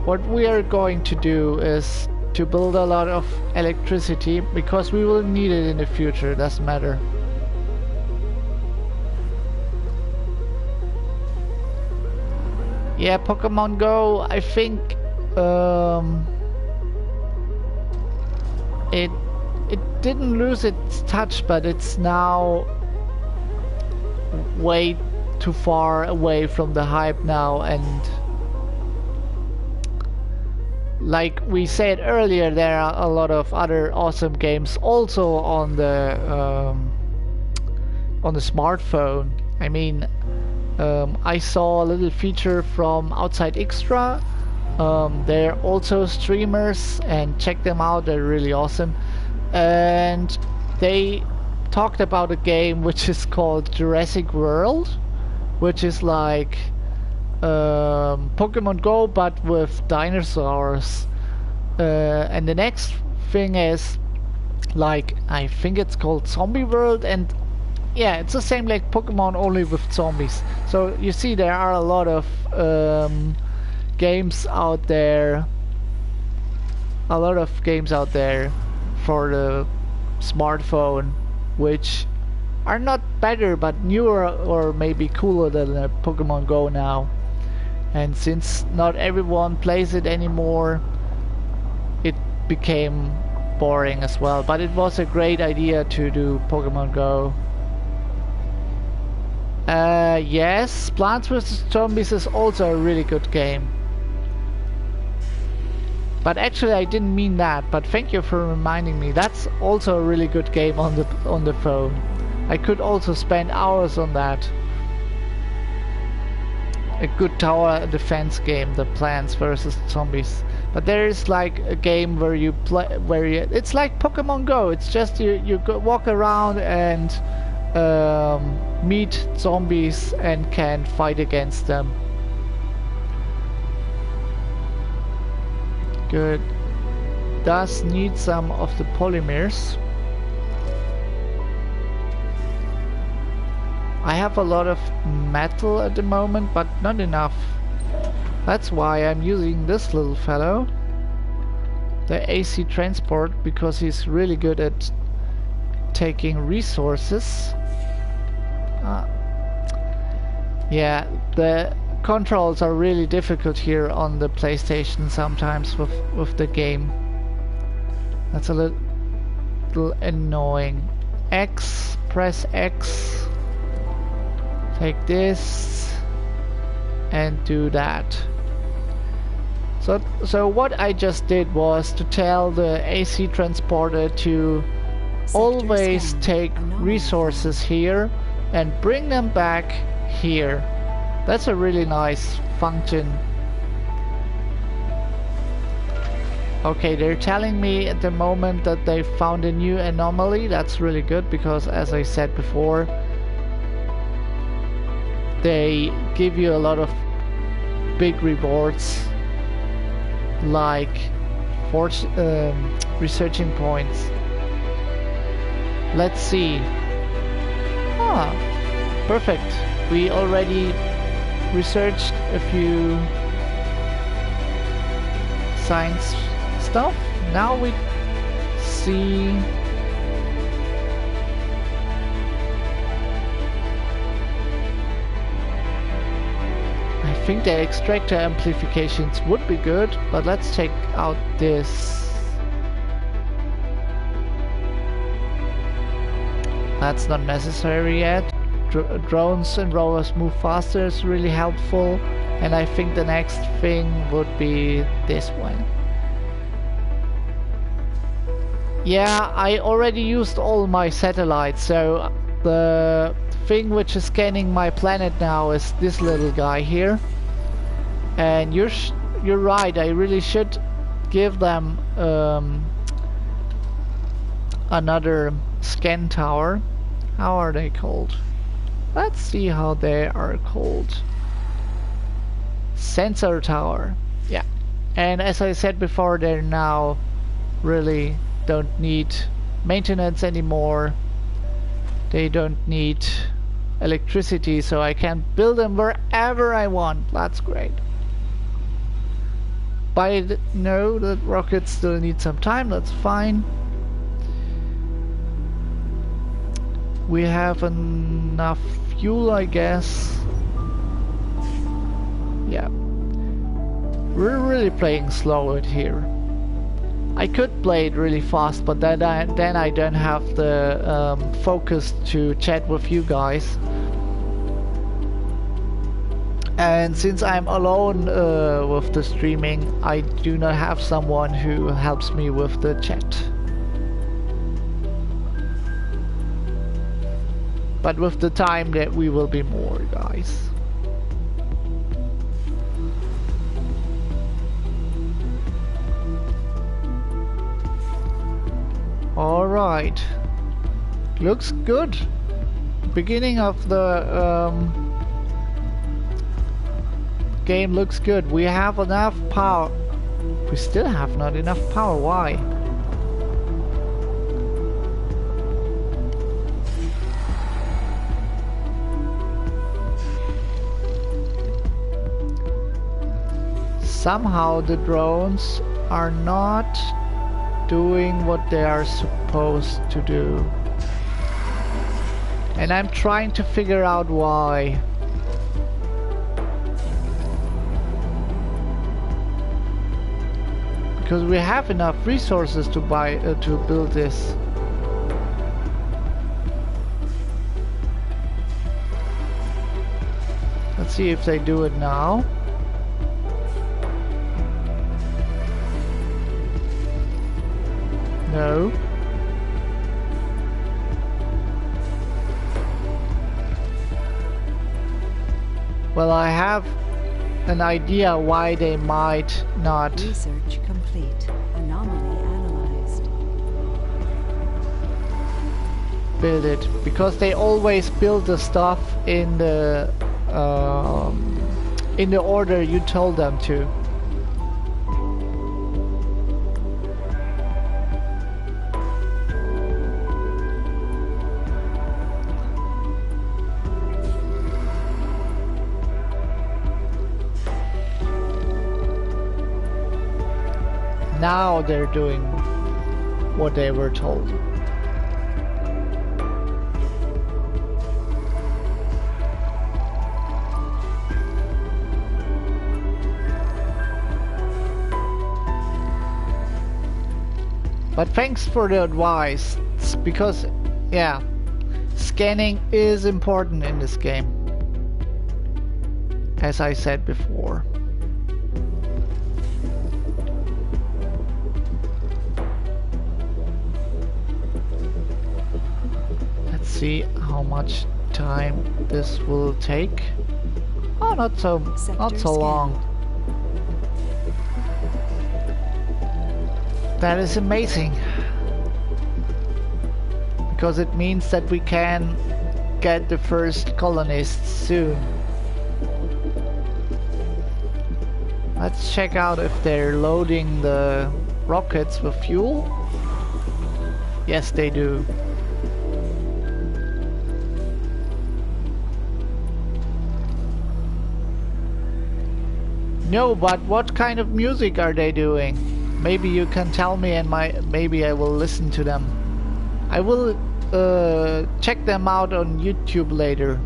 what we are going to do is to build a lot of electricity, because we will need it in the future, doesn't matter. Yeah, Pokemon Go, I think it didn't lose its touch, but it's now way too far away from the hype now, and like we said earlier, there are a lot of other awesome games also on the smartphone. I mean, I saw a little feature from Outside Extra. They're also streamers, and check them out, they're really awesome. And they talked about a game which is called Jurassic World, which is like Pokemon Go but with dinosaurs. And the next thing is, like, I think it's called Zombie World, and yeah, it's the same like Pokemon, only with zombies. So you see, there are a lot of games out there. A lot of games out there for the smartphone, which are not better but newer or maybe cooler than Pokemon Go now. And since not everyone plays it anymore, it became boring as well. But it was a great idea to do Pokemon Go. Yes, Plants vs. Zombies is also a really good game. But actually I didn't mean that, but thank you for reminding me. That's also a really good game on the phone. I could also spend hours on that. A good tower defense game, the Plants vs. Zombies. But there is like a game where you play, it's like Pokemon Go. It's just you go, walk around and meet zombies and can fight against them. Good. Does need some of the polymers. I have a lot of metal at the moment, but not enough. That's why I'm using this little fellow, the AC transport, because he's really good at taking resources. Yeah, the controls are really difficult here on the PlayStation sometimes with the game. That's a little annoying. X, press X, take this and do that. So what I just did was to tell the AC transporter to always take resources here and bring them back here. That's a really nice function. Okay, they're telling me at the moment that they found a new anomaly. That's really good, because as I said before, they give you a lot of big rewards, like researching points. Let's see. Ah, perfect. We already researched a few science stuff. Now we see I think the extractor amplifications would be good, but let's check out this. That's not necessary yet. Drones and rovers move faster is really helpful, and I think the next thing would be this one. Yeah, I already used all my satellites, so the thing which is scanning my planet now is this little guy here. And you're right, I really should give them another scan tower. How are they called? Let's see how they are called. Sensor tower. Yeah. And as I said before, they're now really don't need maintenance anymore. They don't need electricity, so I can build them wherever I want. That's great. But I know that rockets still need some time. That's fine. We have enough fuel, I guess. Yeah. We're really playing slow it here. I could play it really fast, but then I don't have the focus to chat with you guys. And since I'm alone with the streaming, I do not have someone who helps me with the chat. But with the time that we will be more, guys. Alright. Looks good. Beginning of the game looks good. We have enough power. We still have not enough power. Why? Somehow the drones are not doing what they are supposed to do. And I'm trying to figure out why. Because we have enough resources to buy to build this. Let's see if they do it now. No. Well, I have an idea why they might not.
Research complete. Anomaly analyzed.
Build it, because they always build the stuff in the order you told them to. Now they're doing what they were told. But thanks for the advice, because, yeah, scanning is important in this game, as I said before. See how much time this will take. Oh, not so long. That is amazing, because it means that we can get the first colonists soon. Let's check out if they're loading the rockets with fuel. Yes, they do. No, but what kind of music are they doing? Maybe you can tell me, and maybe I will listen to them. I will check them out on YouTube later.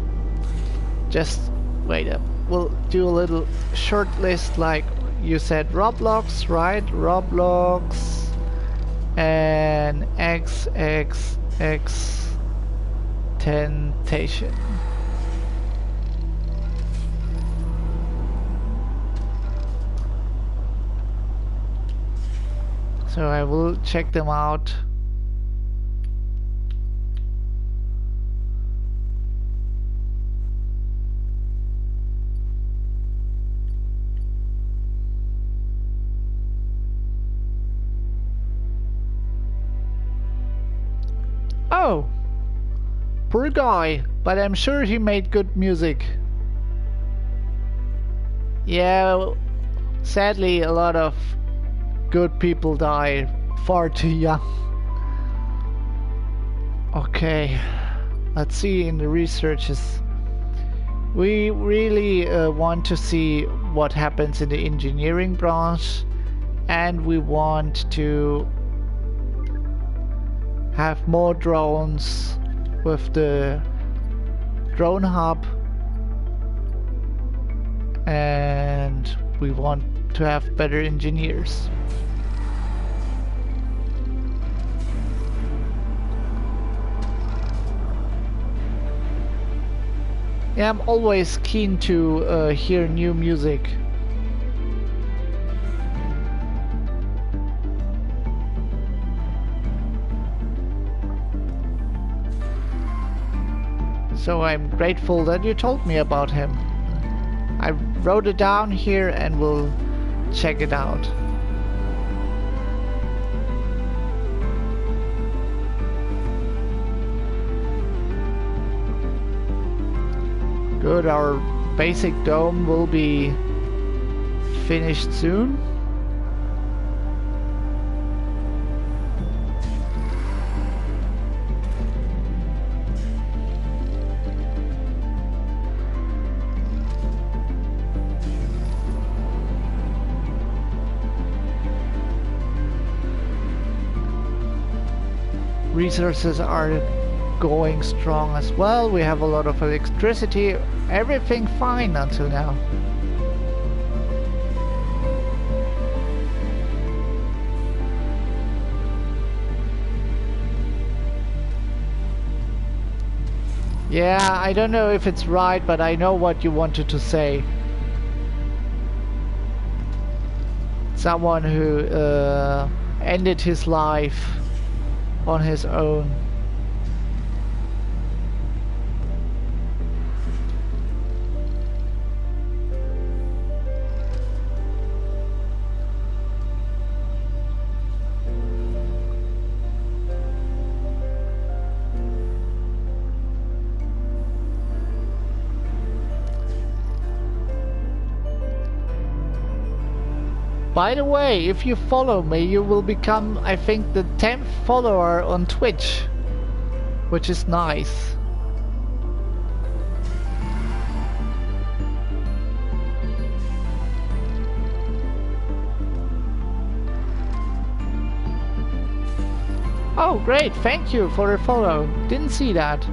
Just wait up. We'll do a little short list, like you said, Roblox, right? Roblox and XXX Temptation. So I will check them out. Oh, poor guy. but I'm sure he made good music. Yeah, sadly a lot of good people die far too young. Okay, let's see in the researches. We really want to see what happens in the engineering branch, and we want to have more drones with the drone hub, and we want to have better engineers. Yeah, I'm always keen to hear new music. So I'm grateful that you told me about him. I wrote it down here and we'll check it out. Good, our basic dome will be finished soon. Resources are going strong as well. We have a lot of electricity. Everything fine until now. Yeah, I don't know if it's right, but I know what you wanted to say. Someone who ended his life on his own. By the way, if you follow me, you will become, I think, the 10th follower on Twitch, which is nice. Oh, great, thank you for the follow. Didn't see that.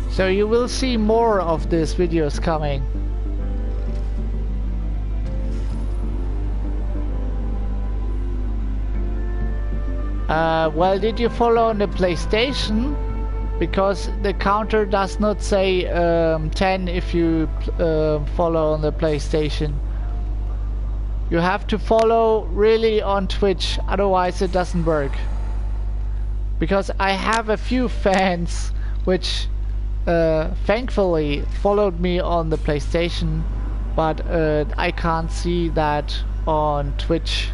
So you will see more of these videos coming. Well, did you follow on the PlayStation? Because the counter does not say 10 if you follow on the PlayStation. You have to follow really on Twitch, otherwise it doesn't work. Because I have a few fans which thankfully followed me on the PlayStation, but I can't see that on Twitch.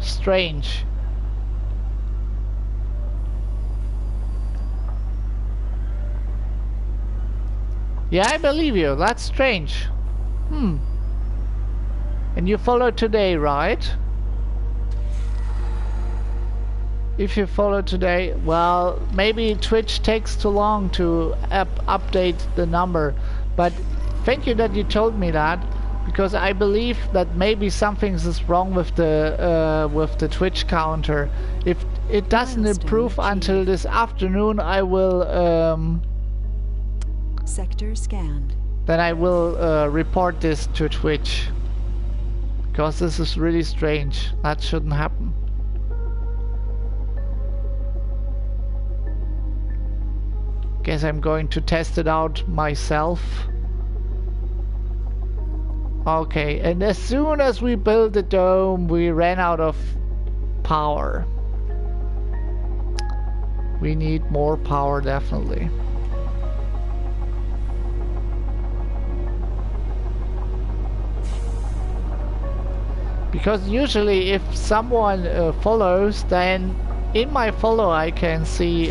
Strange. Yeah, I believe you. That's strange. And you followed today, right? If you follow today, well, maybe Twitch takes too long to update the number, but thank you that you told me that, because I believe that maybe something is wrong with the Twitch counter. If it doesn't improve until this afternoon, I will
Sector scanned.
then I will report this to Twitch, because this is really strange. That shouldn't happen. Guess I'm going to test it out myself. Okay, and as soon as we built the dome, we ran out of power. We need more power, definitely. Because usually if someone follows, then in my follow I can see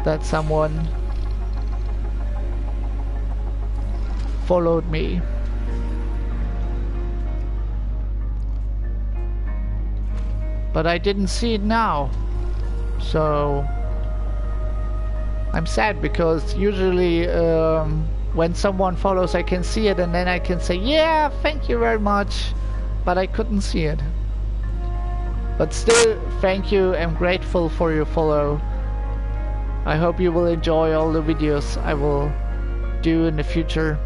that someone followed me. But I didn't see it now. So I'm sad because usually when someone follows I can see it and then I can say, yeah, thank you very much, but I couldn't see it. But still, thank you, I'm grateful for your follow. I hope you will enjoy all the videos I will do in the future.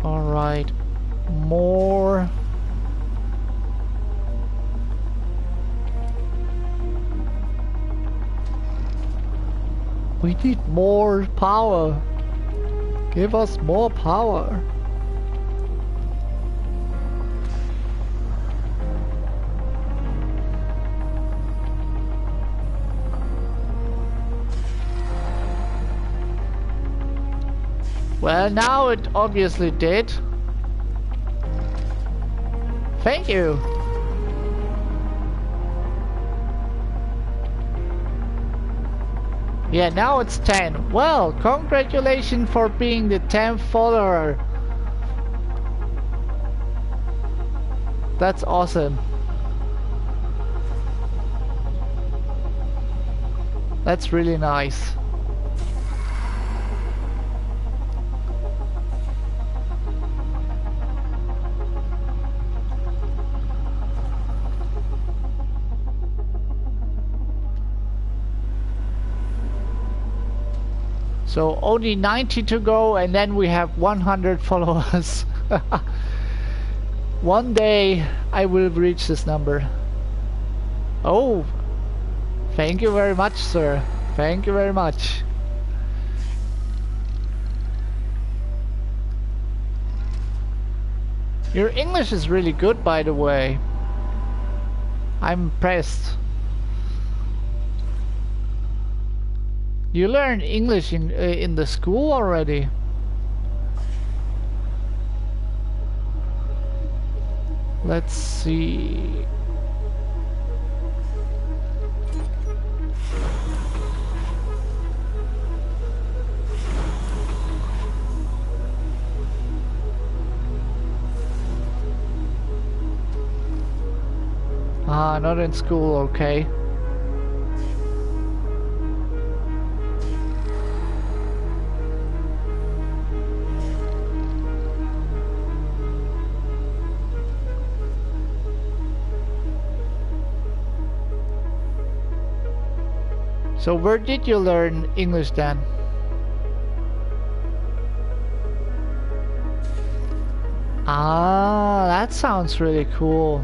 Alright, more. We need more power. Give us more power. Well, now it obviously did. Thank you. Yeah, now it's 10. Well, congratulations for being the 10th follower. That's awesome. That's really nice. So only 90 to go and then we have 100 followers. One day I will reach this number. Oh, thank you very much, sir. Thank you very much. Your English is really good, by the way. I'm impressed. You learned English in the school already? Let's see. Ah, not in school, okay. So where did you learn English then? Ah, that sounds really cool.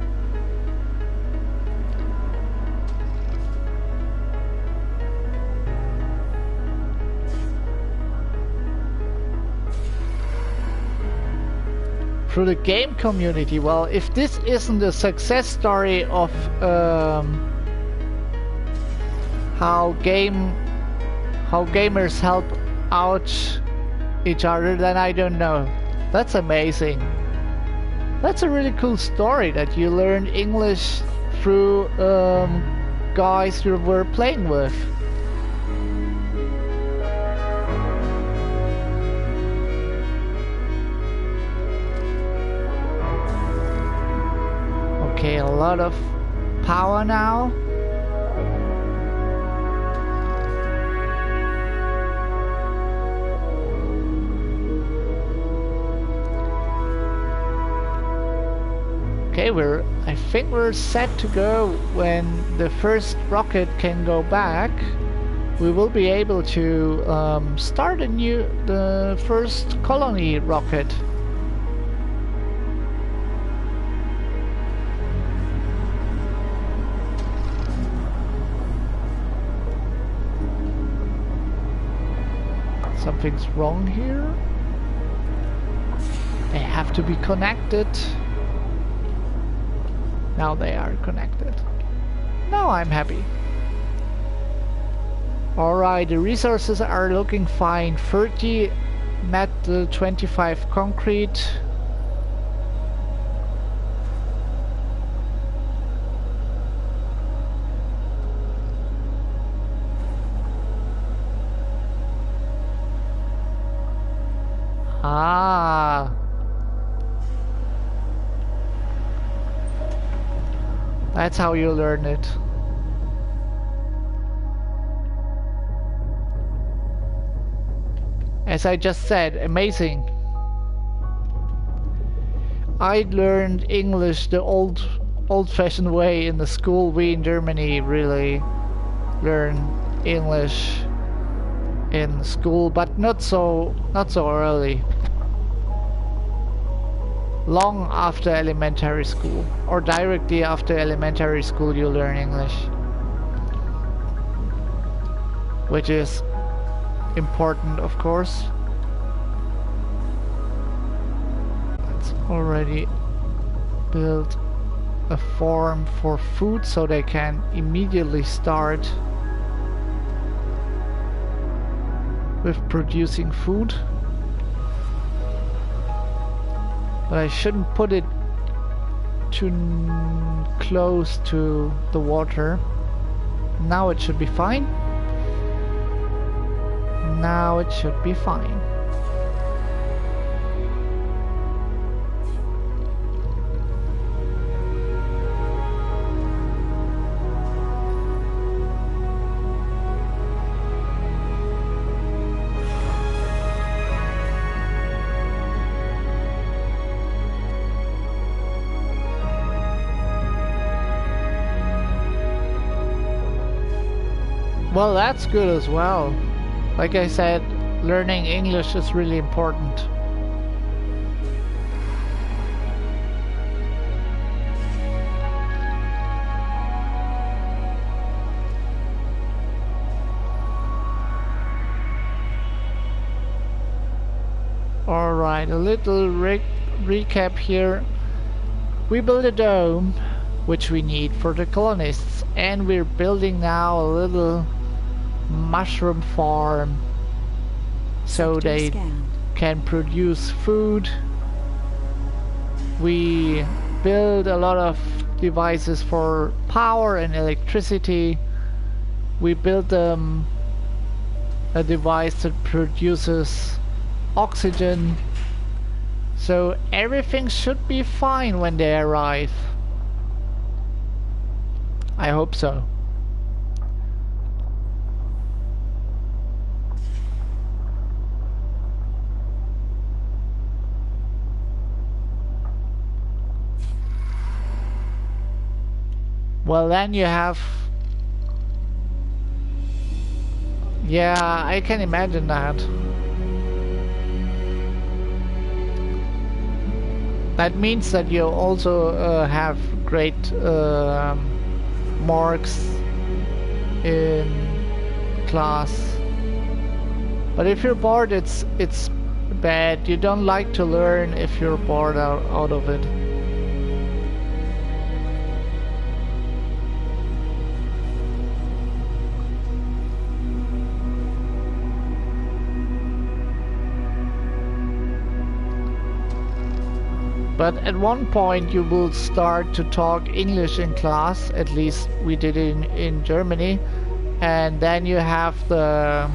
Through the game community. Well, if this isn't a success story of how gamers help out each other, then I don't know. That's amazing. That's a really cool story that you learned English through guys you were playing with. Okay, a lot of power now. Okay, I think we're set to go. When the first rocket can go back, we will be able to start the first colony rocket. Something's wrong here. They have to be connected. Now they are connected. Now I'm happy. Alright, the resources are looking fine. 30 metal, 25 concrete. Ah. That's how you learn it. As I just said, amazing. I learned English the old-fashioned way in the school. We in Germany really learn English in school, but not so early. Long after elementary school, or directly after elementary school, you learn English, which is important, of course. Let's already build a farm for food so they can immediately start with producing food. But I shouldn't put it too close to the water. Now it should be fine. Now it should be fine. Well, that's good as well. Like I said, learning English is really important. Alright, a little recap here. We built a dome, which we need for the colonists, and we're building now a little mushroom farm so they can produce food. We build a lot of devices for power and electricity. We built a device that produces oxygen, so everything should be fine when they arrive. I hope so. Well, then you have... Yeah, I can imagine that. That means that you also have great marks in class. But if you're bored, it's bad. You don't like to learn if you're bored out of it. But at one point you will start to talk English in class, at least we did it in Germany, and then you have the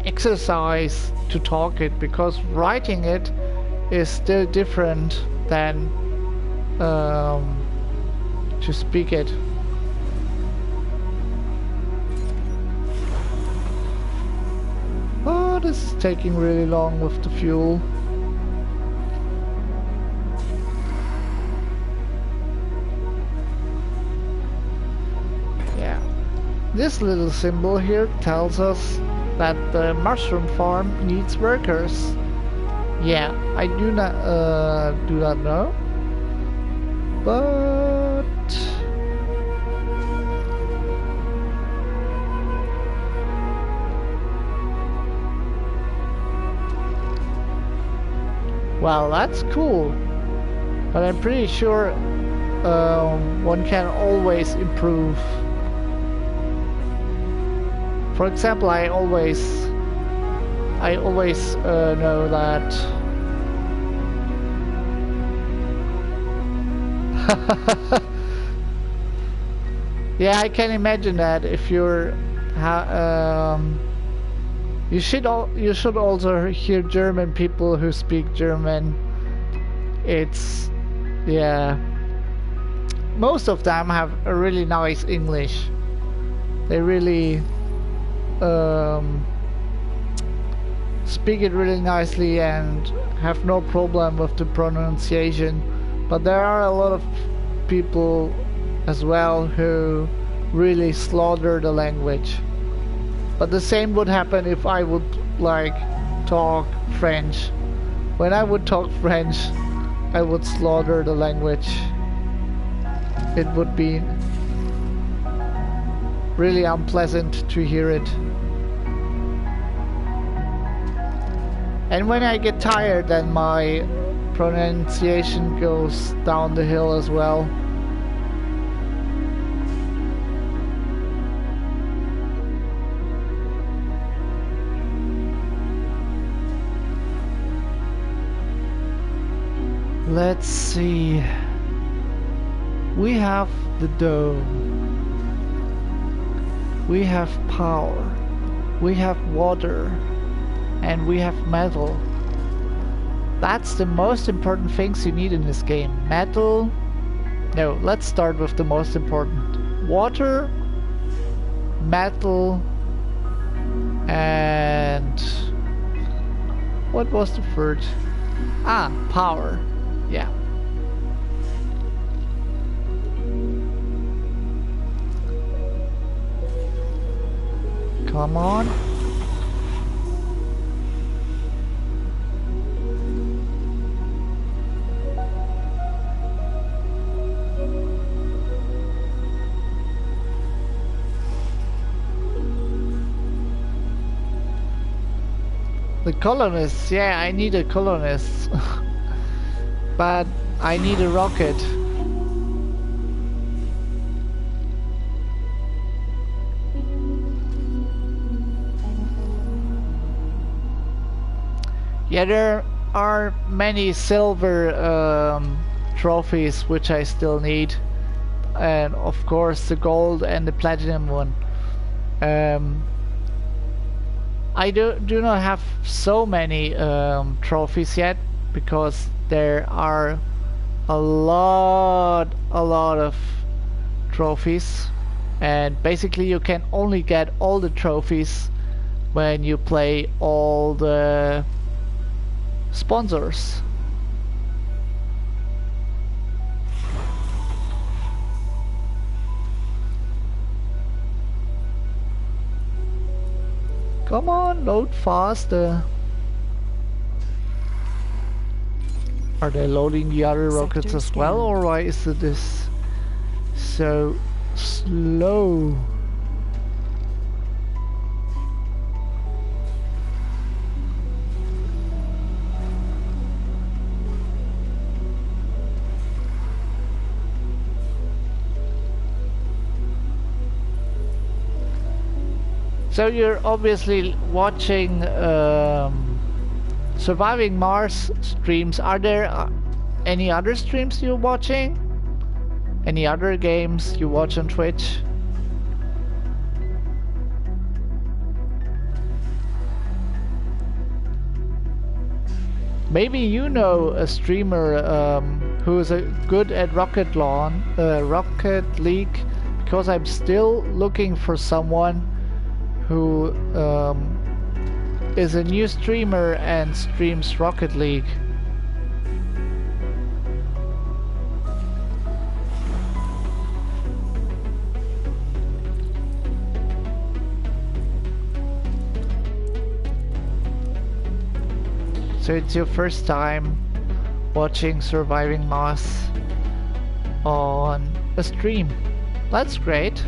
exercise to talk it, because writing it is still different than to speak it. Oh, this is taking really long with the fuel. This little symbol here tells us that the mushroom farm needs workers. Yeah, I do not know, but well, that's cool. But I'm pretty sure one can always improve. For example, I always know that yeah, I can imagine that if you're you should also hear German people who speak German. It's yeah, most of them have a really nice English. They really speak it really nicely and have no problem with the pronunciation, but there are a lot of people as well who really slaughter the language. But the same would happen if I would like talk French. When I would talk French, I would slaughter the language. It would be really unpleasant to hear it. And when I get tired, then my pronunciation goes down the hill as well. Let's see. We have the dome. We have power. We have water. And we have metal. That's the most important things you need in this game. Metal. No, let's start with the most important. Water, metal, and what was the third? Ah, power. Yeah. Come on. The colonists, yeah, I need a colonist. But I need a rocket. Yeah, there are many silver trophies which I still need. And of course the gold and the platinum one. I do not have so many trophies yet because there are a lot of trophies, and basically you can only get all the trophies when you play all the sponsors. Come on, load faster. Are they loading the other rockets as well, or why is it this so slow? So you're obviously watching Surviving Mars streams. Are there any other streams you're watching? Any other games you watch on Twitch? Maybe you know a streamer who's good at Rocket League, because I'm still looking for someone who is a new streamer and streams Rocket League. So it's your first time watching Surviving Mars on a stream. That's great.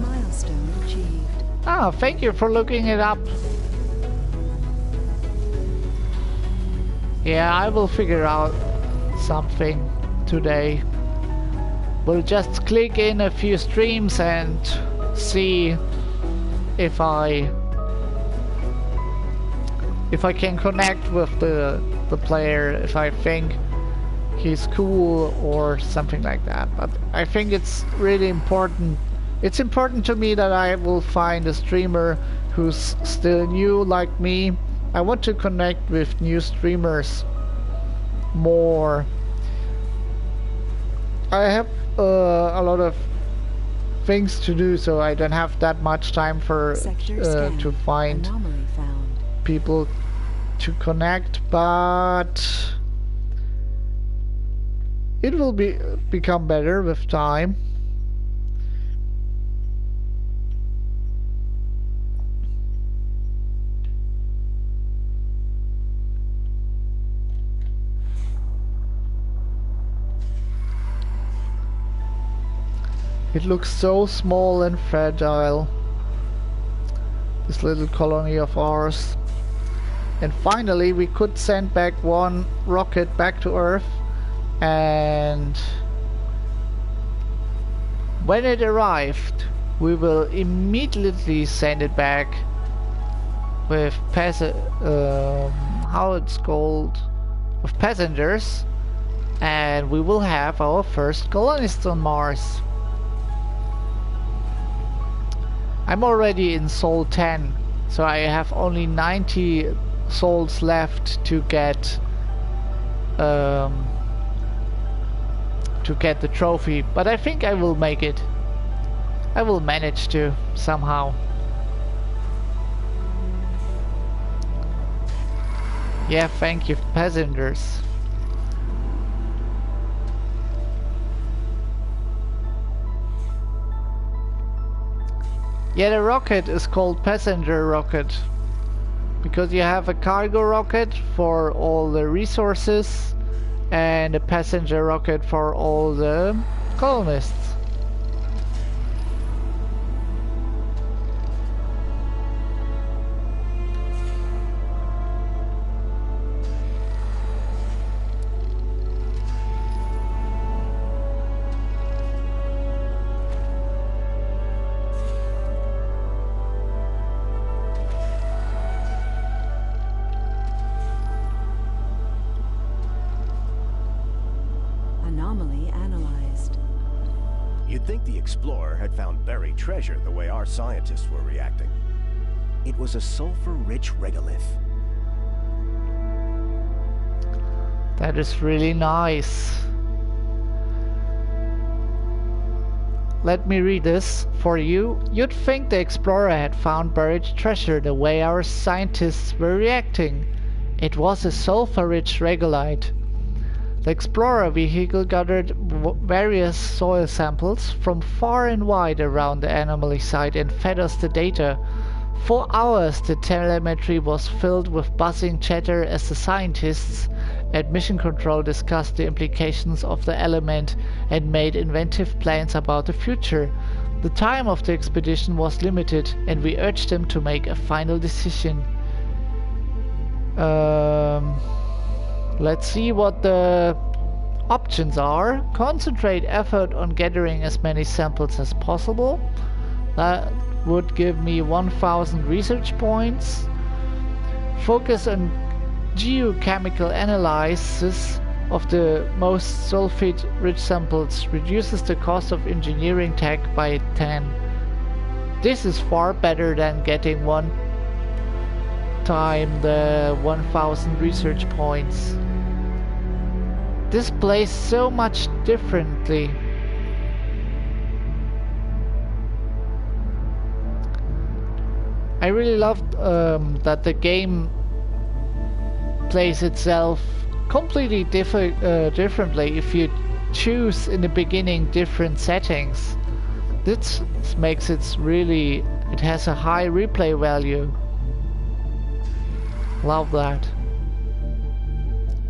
Milestone achieved.
Ah, thank you for looking it up. Yeah, I will figure out something today. We'll just click in a few streams and see if I can connect with the player, if I think he's cool or something like that. But I think it's really important. It's important to me that I will find a streamer who's still new like me. I want to connect with new streamers more. I have a lot of things to do, so I don't have that much time for to find people to connect, but it will become better with time. It looks so small and fragile, this little colony of ours. And finally we could send back one rocket back to Earth, and when it arrived we will immediately send it back with how it's called, with passengers, and we will have our first colonists on Mars. I'm already in Soul 10, so I have only 90 souls left to get the trophy, but I think I will make it. I will manage to somehow. Yeah, thank you, passengers. Yeah, the rocket is called passenger rocket because you have a cargo rocket for all the resources and a passenger rocket for all the colonists.
Explorer had found buried treasure the way our scientists were reacting. It was a sulfur-rich regolith.
That is really nice. Let me read this for you. You'd think the Explorer had found buried treasure the way our scientists were reacting. It was a sulfur-rich regolith. The Explorer vehicle gathered various soil samples from far and wide around the anomaly site and fed us the data. For hours the telemetry was filled with buzzing chatter as the scientists at Mission Control discussed the implications of the element and made inventive plans about the future. The time of the expedition was limited, and we urged them to make a final decision. Um, let's see what the options are. Concentrate effort on gathering as many samples as possible. That would give me 1000 research points. Focus on geochemical analysis of the most sulfate-rich samples. Reduces the cost of engineering tech by 10. This is far better than getting one time the 1000 research points. This plays so much differently. I really loved that the game plays itself completely differently if you choose in the beginning different settings. This makes it really, it has a high replay value. Love that.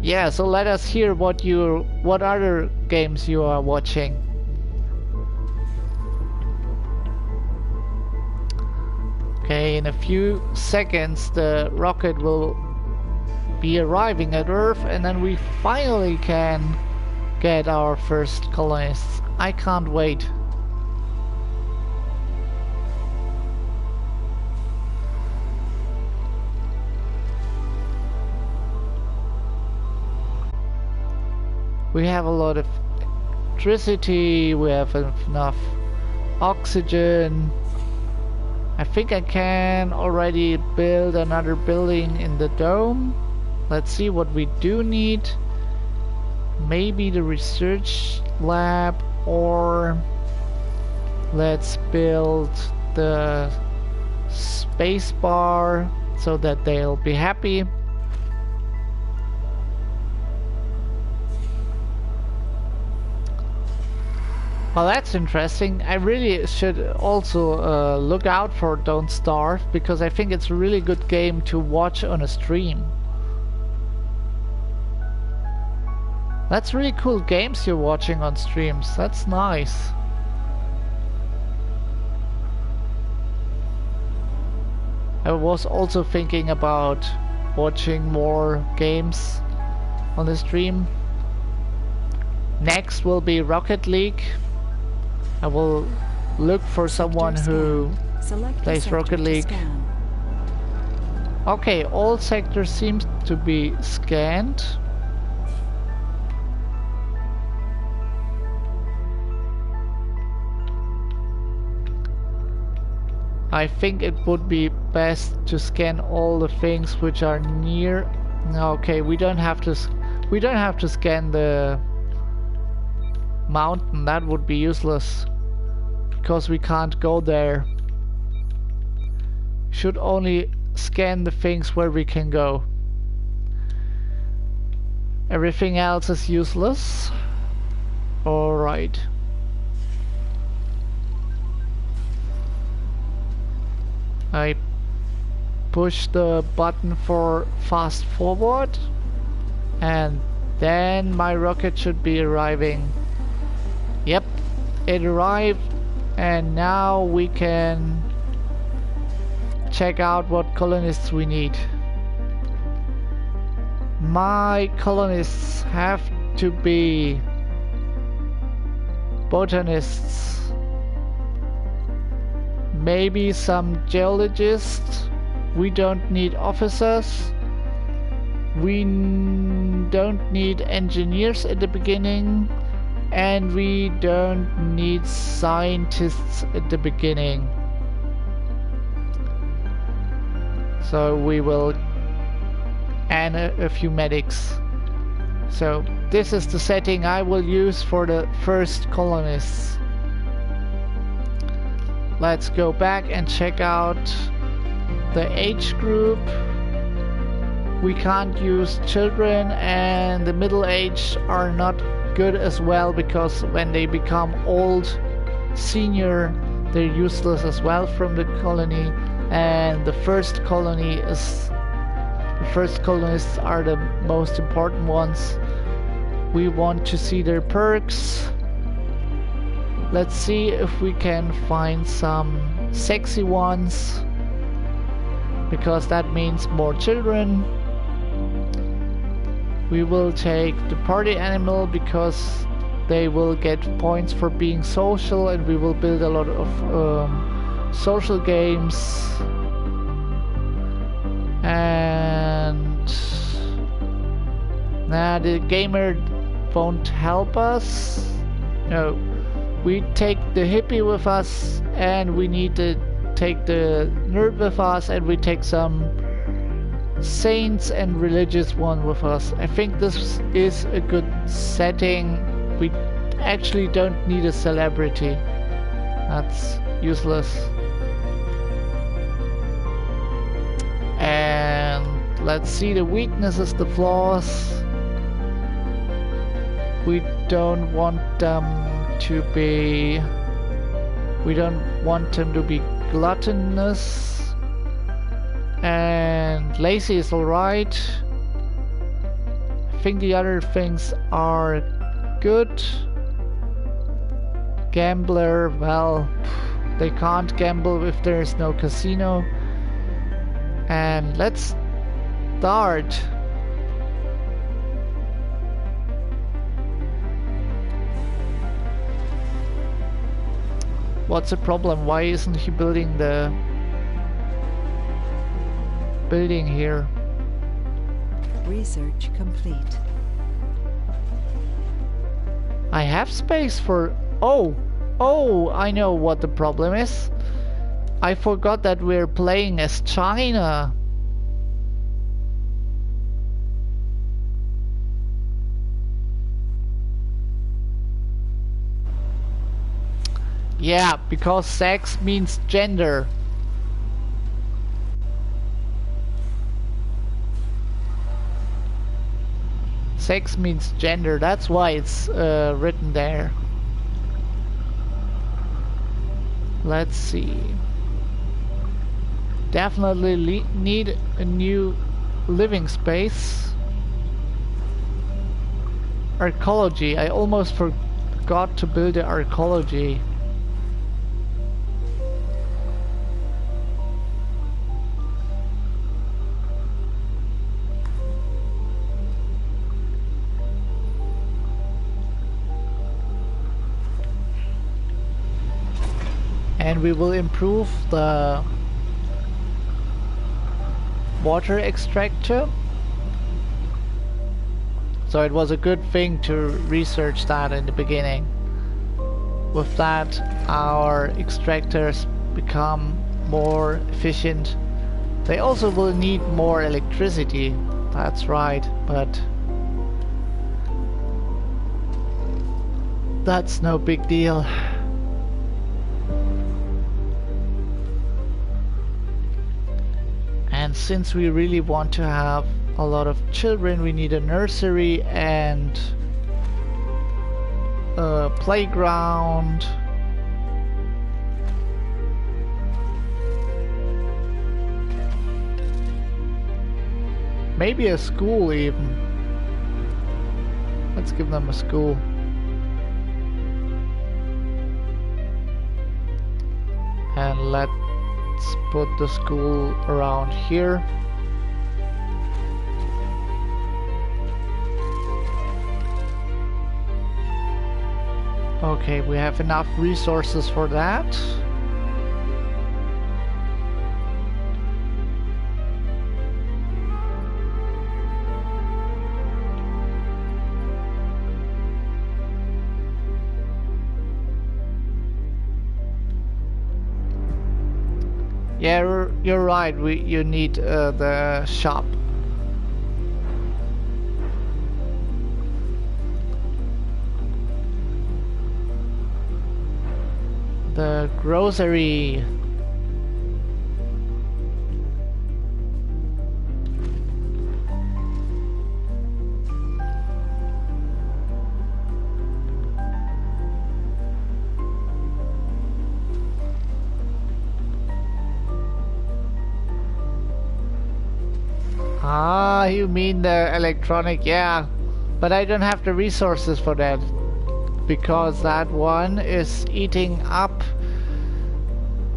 Yeah, so let us hear what other games you are watching. Okay, in a few seconds the rocket will be arriving at Earth, and then we finally can get our first colonists. I can't wait. We have a lot of electricity, we have enough oxygen. I think I can already build another building in the dome. Let's see what we do need. Maybe the research lab, or let's build the space bar so that they'll be happy. Well, that's interesting. I really should also look out for Don't Starve, because I think it's a really good game to watch on a stream. That's really cool games you're watching on streams. That's nice. I was also thinking about watching more games on the stream. Next will be Rocket League. I will look for someone who plays Rocket League. Okay, all sectors seem to be scanned. I think it would be best to scan all the things which are near. Okay, we don't have to scan the mountain. That would be useless because we can't go there. Should only scan the things where we can go. Everything else is useless. Alright. I push the button for fast forward, and then my rocket should be arriving. Yep, it arrived, and now we can check out what colonists we need. My colonists have to be botanists. Maybe some geologists. We don't need officers. We don't need engineers at the beginning. And we don't need scientists at the beginning. So we will add a few medics. So this is the setting I will use for the first colonists. Let's go back and check out the age group. We can't use children, and the middle age are not good as well, because when they become old, senior, they're useless as well from the colony. And the first colonists are the most important ones. We want to see their perks. Let's see if we can find some sexy ones, because that means more children. We will take the party animal because they will get points for being social, and we will build a lot of social games. And nah, the gamer won't help us. No, we take the hippie with us, and we need to take the nerd with us, and we take some saints and religious one with us. I think this is a good setting. We actually don't need a celebrity. That's useless. And let's see the weaknesses, the flaws. We don't want them to be... We don't want them to be gluttonous. And lazy is alright. I think the other things are good. Gambler, well, they can't gamble if there's no casino. And let's start. What's the problem? Why isn't he building the building here?
Research complete.
I have space for... Oh, I know what the problem is. I forgot that we're playing as China. Yeah, because sex means gender. Sex means gender, that's why it's written there. Let's see. Definitely need a new living space. Archaeology, I almost forgot to build the archaeology. And we will improve the water extractor. So it was a good thing to research that in the beginning. With that, our extractors become more efficient. They also will need more electricity, that's right, but that's no big deal. And since we really want to have a lot of children, we need a nursery and a playground. Maybe a school even. Let's give them a school. And let's put the school around here. Okay, we have enough resources for that. Yeah, you're right. You need the shop. The grocery. Ah, you mean the electronic, yeah. But I don't have the resources for that. Because that one is eating up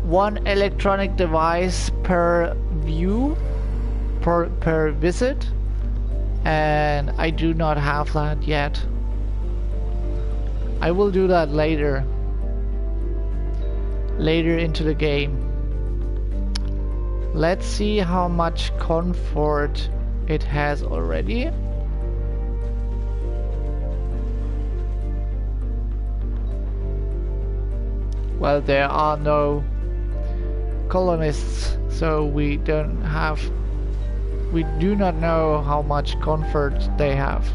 one electronic device per view, per visit. and I do not have that yet. I will do that later into the game. Let's see how much comfort it has already. Well, there are no colonists, so we do not know how much comfort they have.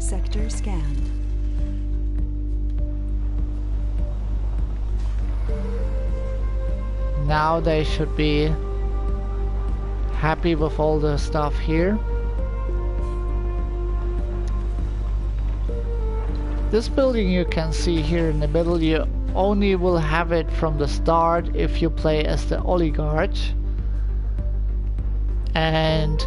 Sector scanned.
Now they should be happy with all the stuff here. This building you can see here in the middle, you only will have it from the start if you play as the oligarch. And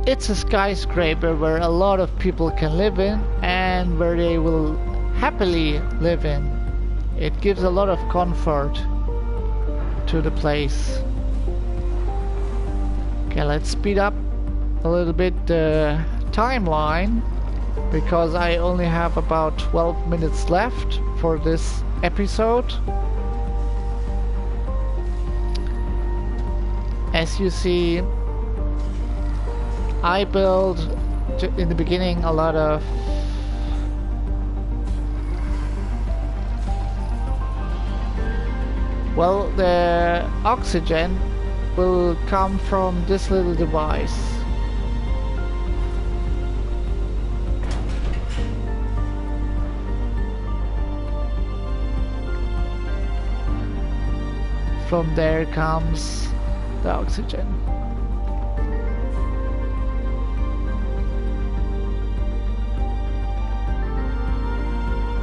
it's a skyscraper where a lot of people can live in and where they will happily live in. It gives a lot of comfort to the place. Okay, let's speed up a little bit the timeline because I only have about 12 minutes left for this episode. As you see, I built in the beginning a lot of the oxygen will come from this little device. From there comes the oxygen.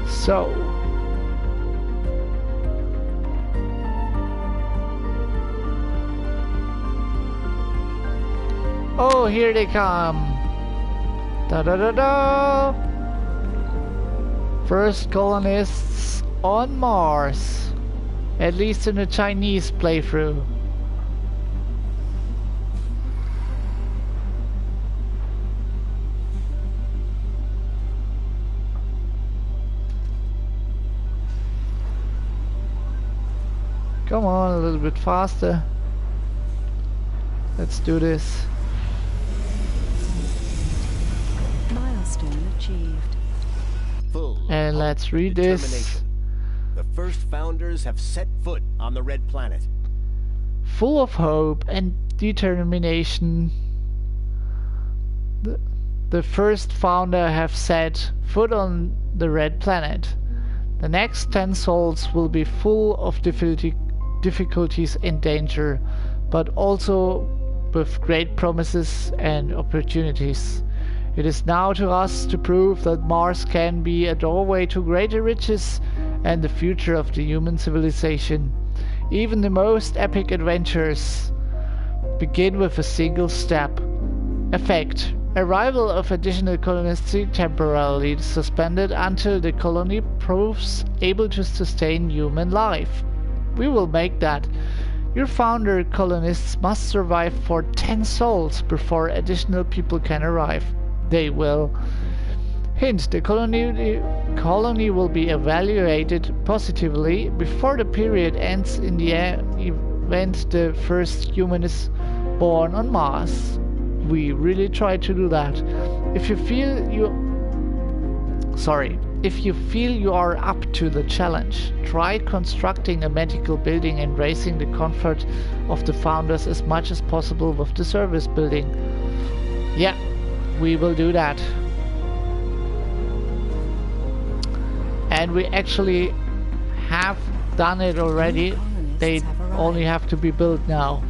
So oh, here they come. Da da da da. First colonists on Mars. At least in the Chinese playthrough. Come on, a little bit faster. Let's do this.
Milestone achieved.
Full
And
of
let's read this.
determination. The first founders have set foot on the Red Planet.
Full of hope and determination, the first founder have set foot on the Red Planet. The next 10 souls will be full of difficulties and danger, but also with great promises and opportunities. It is now to us to prove that Mars can be a doorway to greater riches and the future of the human civilization. Even the most epic adventures begin with a single step. Effect: arrival of additional colonists temporarily suspended until the colony proves able to sustain human life. We will make that. Your founder colonists must survive for 10 souls before additional people can arrive. They will. Hint: the colony will be evaluated positively before the period ends in the event the first human is born on Mars. We really try to do that. If you feel you are up to the challenge, try constructing a medical building and raising the comfort of the founders as much as possible with the service building. Yeah, we will do that. And we actually have done it already. They only have to be built now.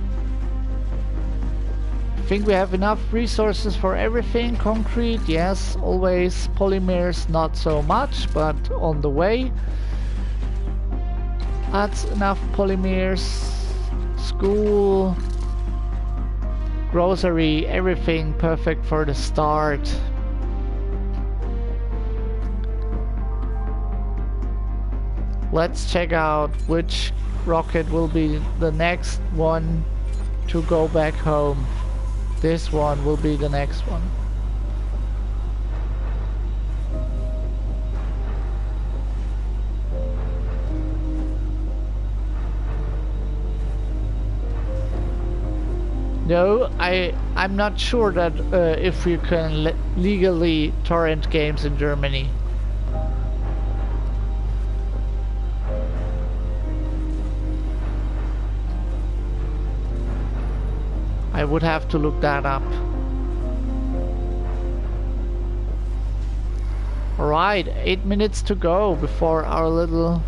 I think we have enough resources for everything. Concrete, yes, always. Polymers, not so much, but on the way. That's enough polymers. School, grocery, everything perfect for the start. Let's check out which rocket will be the next one to go back home. This one will be the next one. No, I'm not sure that if you can legally torrent games in Germany. I would have to look that up. Alright, 8 minutes to go before our little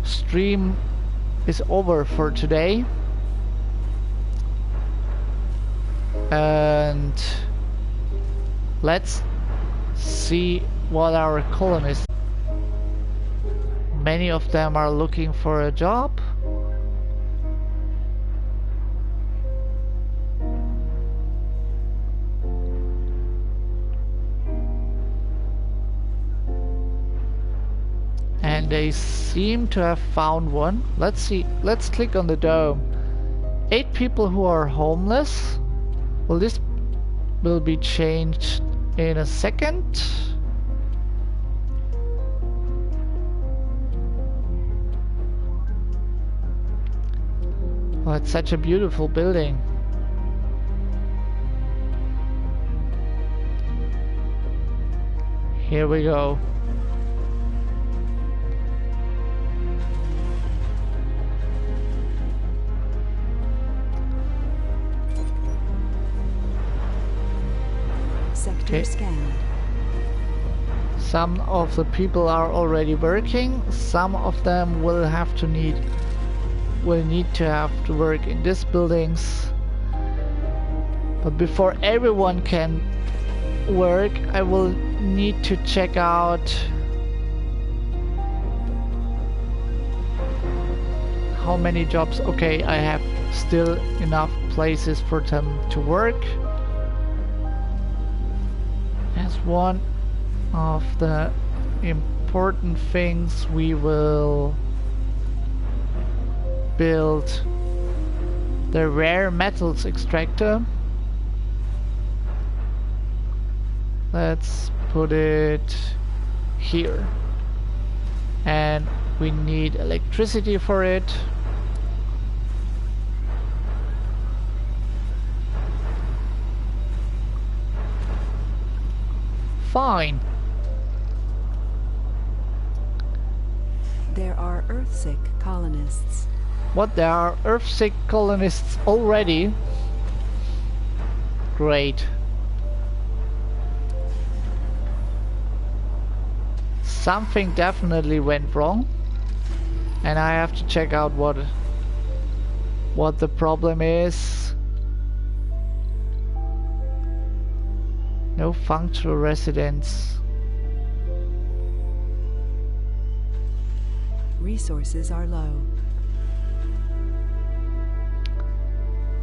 stream is over for today. And let's see what our colonists. Many of them are looking for a job. And they seem to have found one. Let's see. Let's click on the dome. 8 people who are homeless. Well, this will be changed in a second. Oh, it's such a beautiful building. Here we go.
Sector scanned.
Some of the people are already working. Some of them will need to have to work in these buildings. But before everyone can work, I will need to check out how many jobs. Okay, I have still enough places for them to work. As one of the important things, we will build the rare metals extractor. Let's put it here. And we need electricity for it. Fine.
There are Earthsick colonists.
What, there are Earthsick colonists already? Great. Something definitely went wrong, and I have to check out what the problem is. No functional residents.
Resources are low.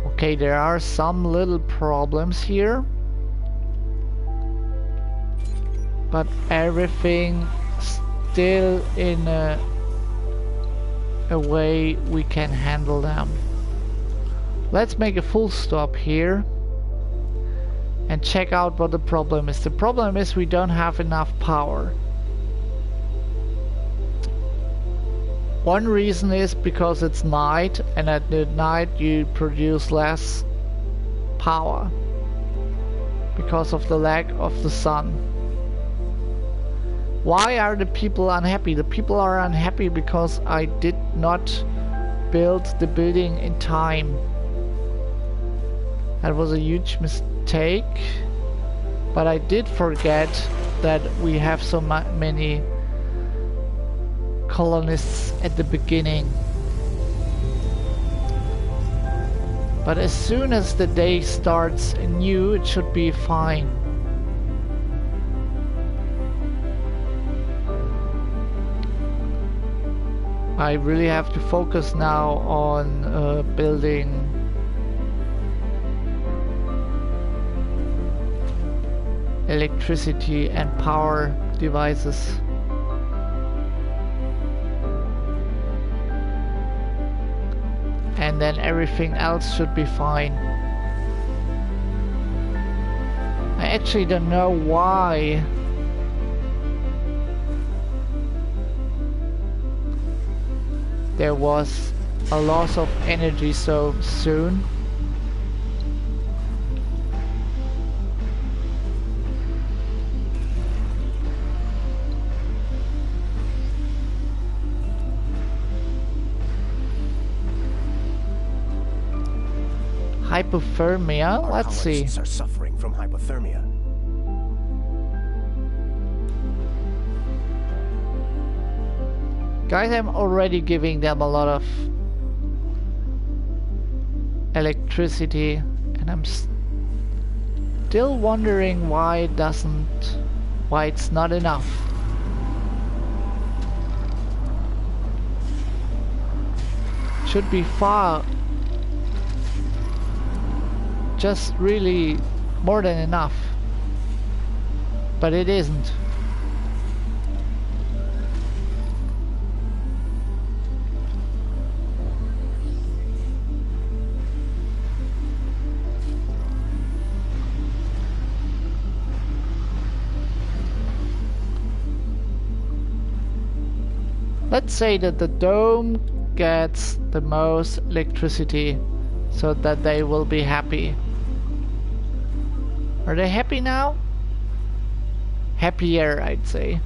Okay, there are some little problems here, but everything still in a way we can handle them. Let's make a full stop here and check out what the problem is. The problem is we don't have enough power. One reason is because it's night, and at the night you produce less power because of the lack of the sun. Why are the people unhappy? The people are unhappy because I did not build the building in time. That was a huge mistake, but I did forget that we have so many colonists at the beginning. But as soon as the day starts anew, it should be fine. I really have to focus now on building electricity and power devices. And then everything else should be fine. I actually don't know why there was a loss of energy so soon. Hypothermia? Let's see.
Colonists are suffering from hypothermia.
Guys, I'm already giving them a lot of electricity, and I'm still wondering why it's not enough. Should be far, just really more than enough, but it isn't. Let's say that the dome gets the most electricity so that they will be happy. Are they happy now? Happier, I'd say.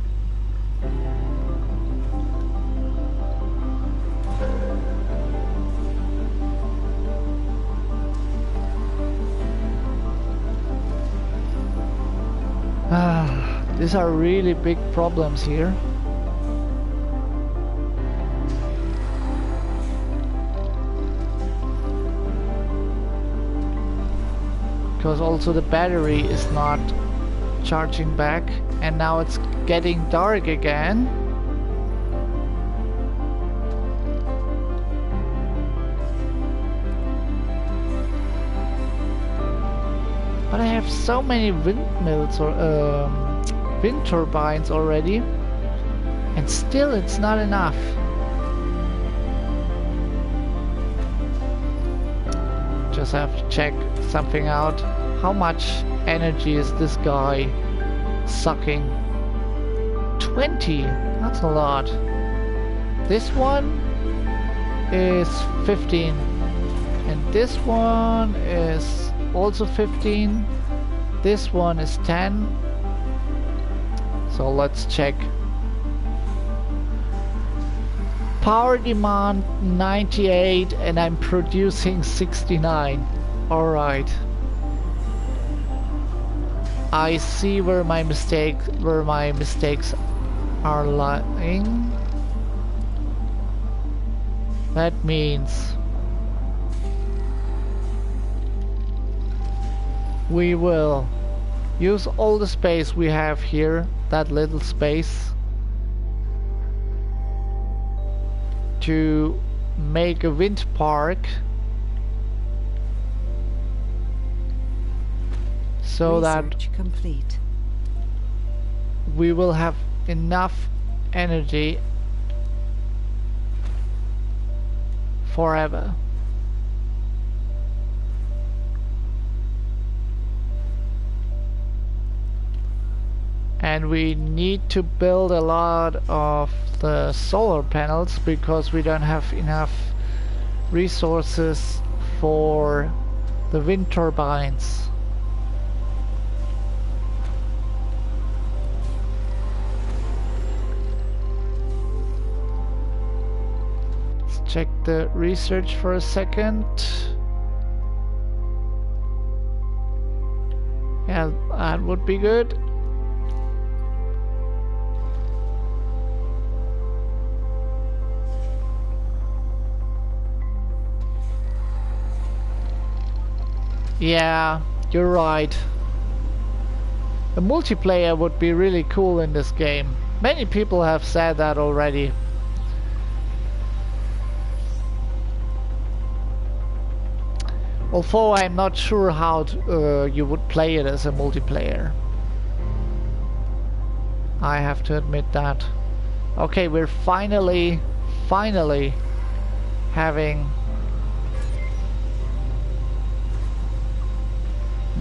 These are really big problems here. Because also the battery is not charging back, and now it's getting dark again. But I have so many windmills or wind turbines already, and still it's not enough. Just have to check something out. How much energy is this guy sucking? 20. That's a lot. This one is 15, and this one is also 15. This one is 10. So let's check. Power demand 98, and I'm producing 69. Alright. I see where my mistakes are lying. That means we will use all the space we have here, that little space, to make a wind park so
Research
that
complete.
we will have enough energy forever. And we need to build a lot of the solar panels because we don't have enough resources for the wind turbines. Let's check the research for a second. Yeah, that would be good. Yeah, you're right. A multiplayer would be really cool in this game. Many people have said that already. Although I'm not sure how you would play it as a multiplayer. I have to admit that. Okay, we're finally having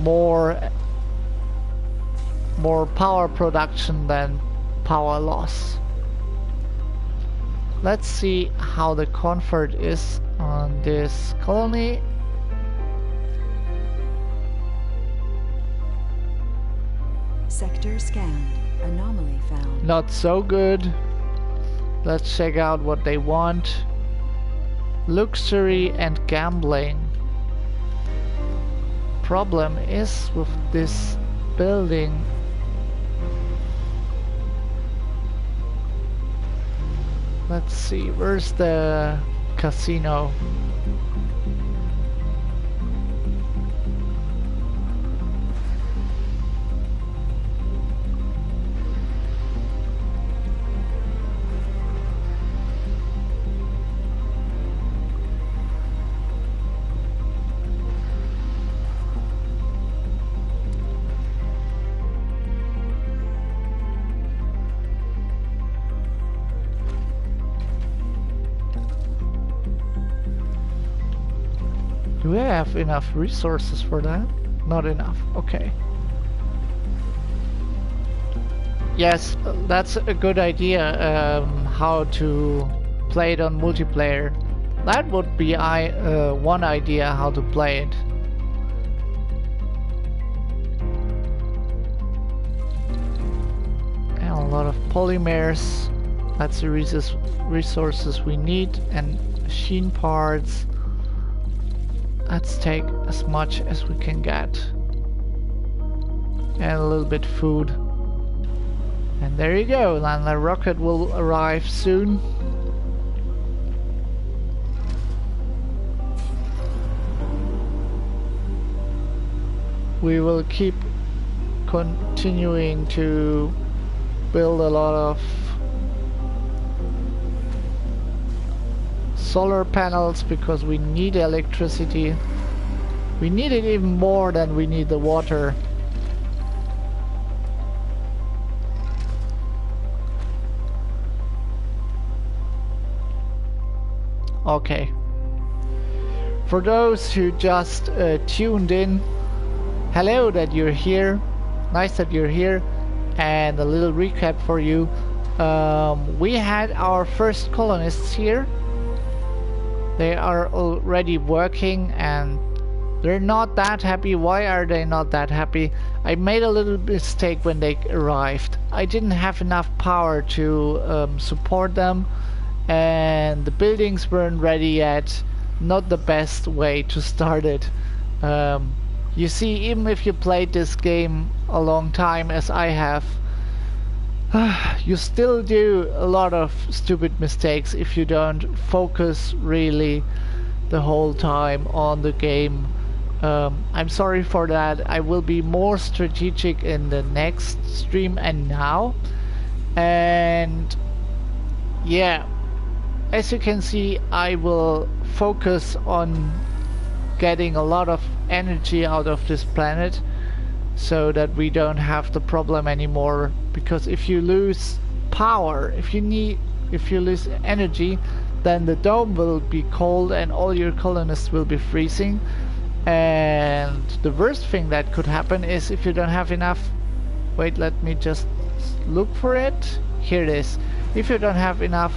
more power production than power loss. Let's see how the comfort is on this colony.
Sector scanned. Anomaly found.
Not so good. Let's check out what they want. Luxury and gambling. Problem is with this building. Let's see, where's the casino? Do we have enough resources for that? Not enough. Okay. Yes, that's a good idea. How to play it on multiplayer. That would be one idea how to play it. And a lot of polymers. That's the resources we need, and machine parts. Let's take as much as we can get. And a little bit food. And there you go, and the rocket will arrive soon. We will keep continuing to build a lot of solar panels because we need electricity. We need it even more than we need the water. Okay. For those who just tuned in, hello that you're here. Nice that you're here. And a little recap for you. We had our first colonists here. They are already working and they're not that happy. Why are they not that happy? I made a little mistake when they arrived. I didn't have enough power to support them, and the buildings weren't ready yet. Not the best way to start it. You see, even if you played this game a long time as I have, you still do a lot of stupid mistakes if you don't focus really the whole time on the game. I'm sorry for that. I will be more strategic in the next stream and now. And yeah, as you can see, I will focus on getting a lot of energy out of this planet so that we don't have the problem anymore. Because if you lose power, if you lose energy, then the dome will be cold and all your colonists will be freezing. And the worst thing that could happen is if you don't have enough... Wait, let me just look for it. Here it is. If you don't have enough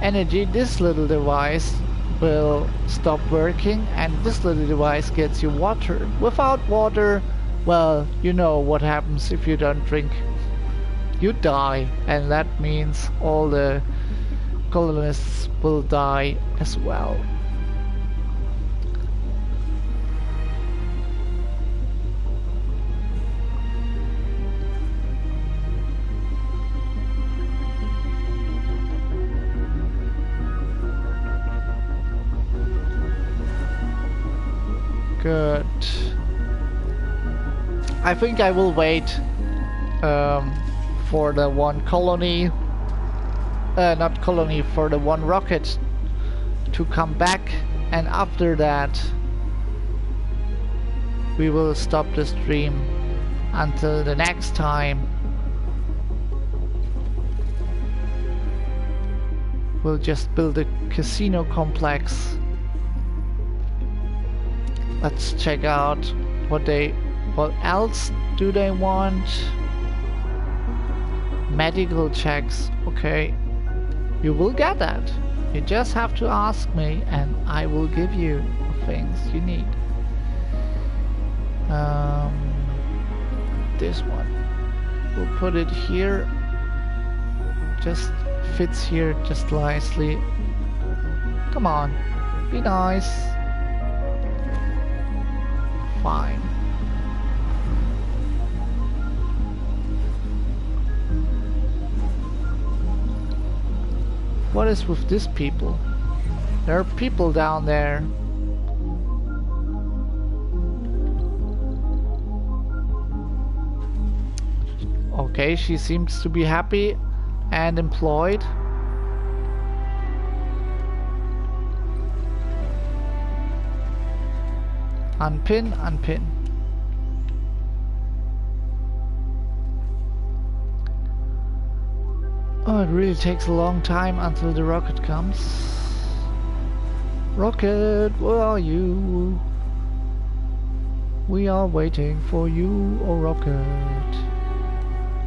energy, this little device will stop working, and this little device gets you water. Without water, well, you know what happens if you don't drink. You die, and that means all the colonists will die as well. Good. I think I will wait for the one colony, not colony, for the one rocket to come back, and after that we will stop the stream until the next time. We'll just build a casino complex. Let's check out what else do they want. Medical checks. Okay, you will get that. You just have to ask me and I will give you the things you need. This one, we'll put it here. Just fits here just nicely. Come on, be nice. Fine. What is with these people? There are people down there. Okay, she seems to be happy and employed. Unpin, unpin. Oh, it really takes a long time until the rocket comes. Rocket, where are you? We are waiting for you, oh rocket.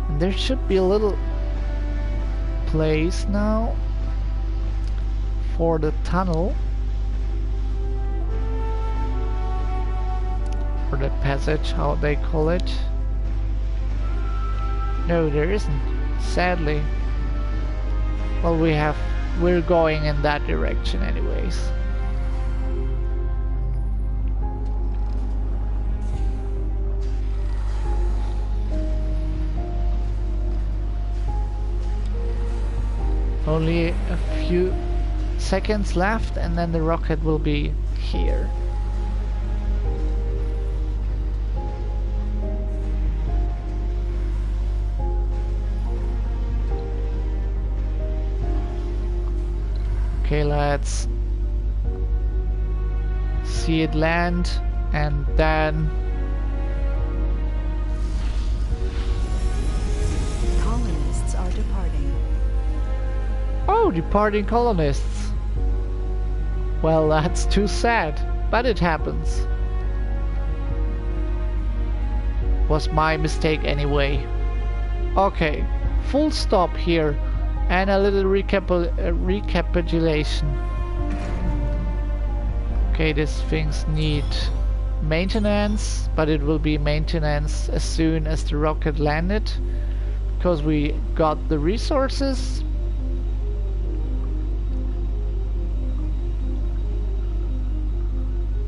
And there should be a little place now for the tunnel. Or the passage, how they call it. No, there isn't, sadly. Well, we're going in that direction anyways. Only a few seconds left and then the rocket will be here. Okay, let's see it land and then
Colonists are departing.
oh, departing colonists. Well, that's too sad, but it happens. Was my mistake anyway. Okay, full stop here. And a little recapitulation. Okay, these things need maintenance, but it will be maintenance as soon as the rocket landed, because we got the resources.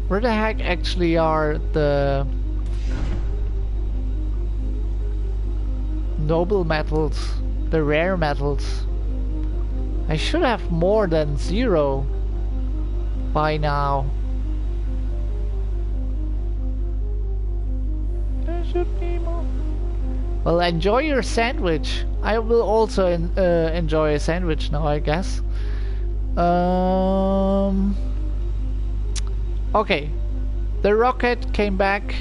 Where the heck actually are the noble metals? The rare metals. I should have more than 0 by now. There should be more. Well, enjoy your sandwich. I will also enjoy a sandwich now, I guess. Okay, the rocket came back.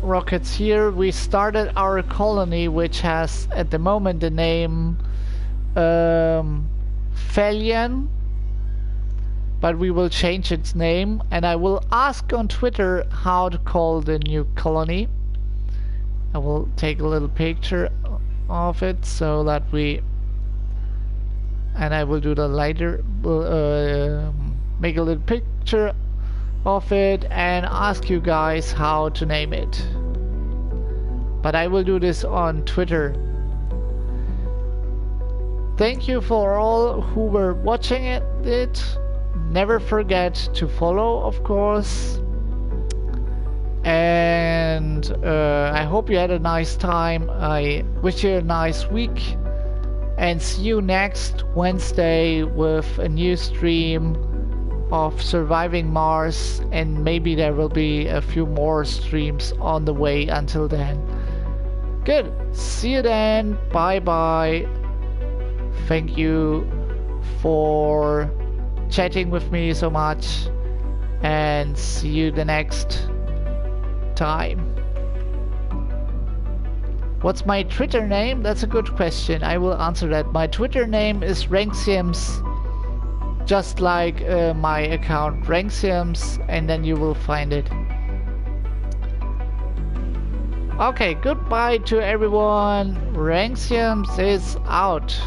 Rockets here. We started our colony, which has at the moment the name Felian, but we will change its name and I will ask on Twitter how to call the new colony. I will take a little picture of it so that and I will do the later, make a little picture of it and ask you guys how to name it. But I will do this on Twitter. Thank you for all who were watching it. Never forget to follow, of course. And I hope you had a nice time. I wish you a nice week. And see you next Wednesday with a new stream of surviving Mars, and maybe there will be a few more streams on the way until then. Good. See you then. Bye bye. Thank you for chatting with me so much, and see you the next time. What's my Twitter name? That's a good question. I will answer that. My Twitter name is Renxiems, just like my account Renxiems, and then you will find it. Okay, goodbye to everyone. Renxiems is out.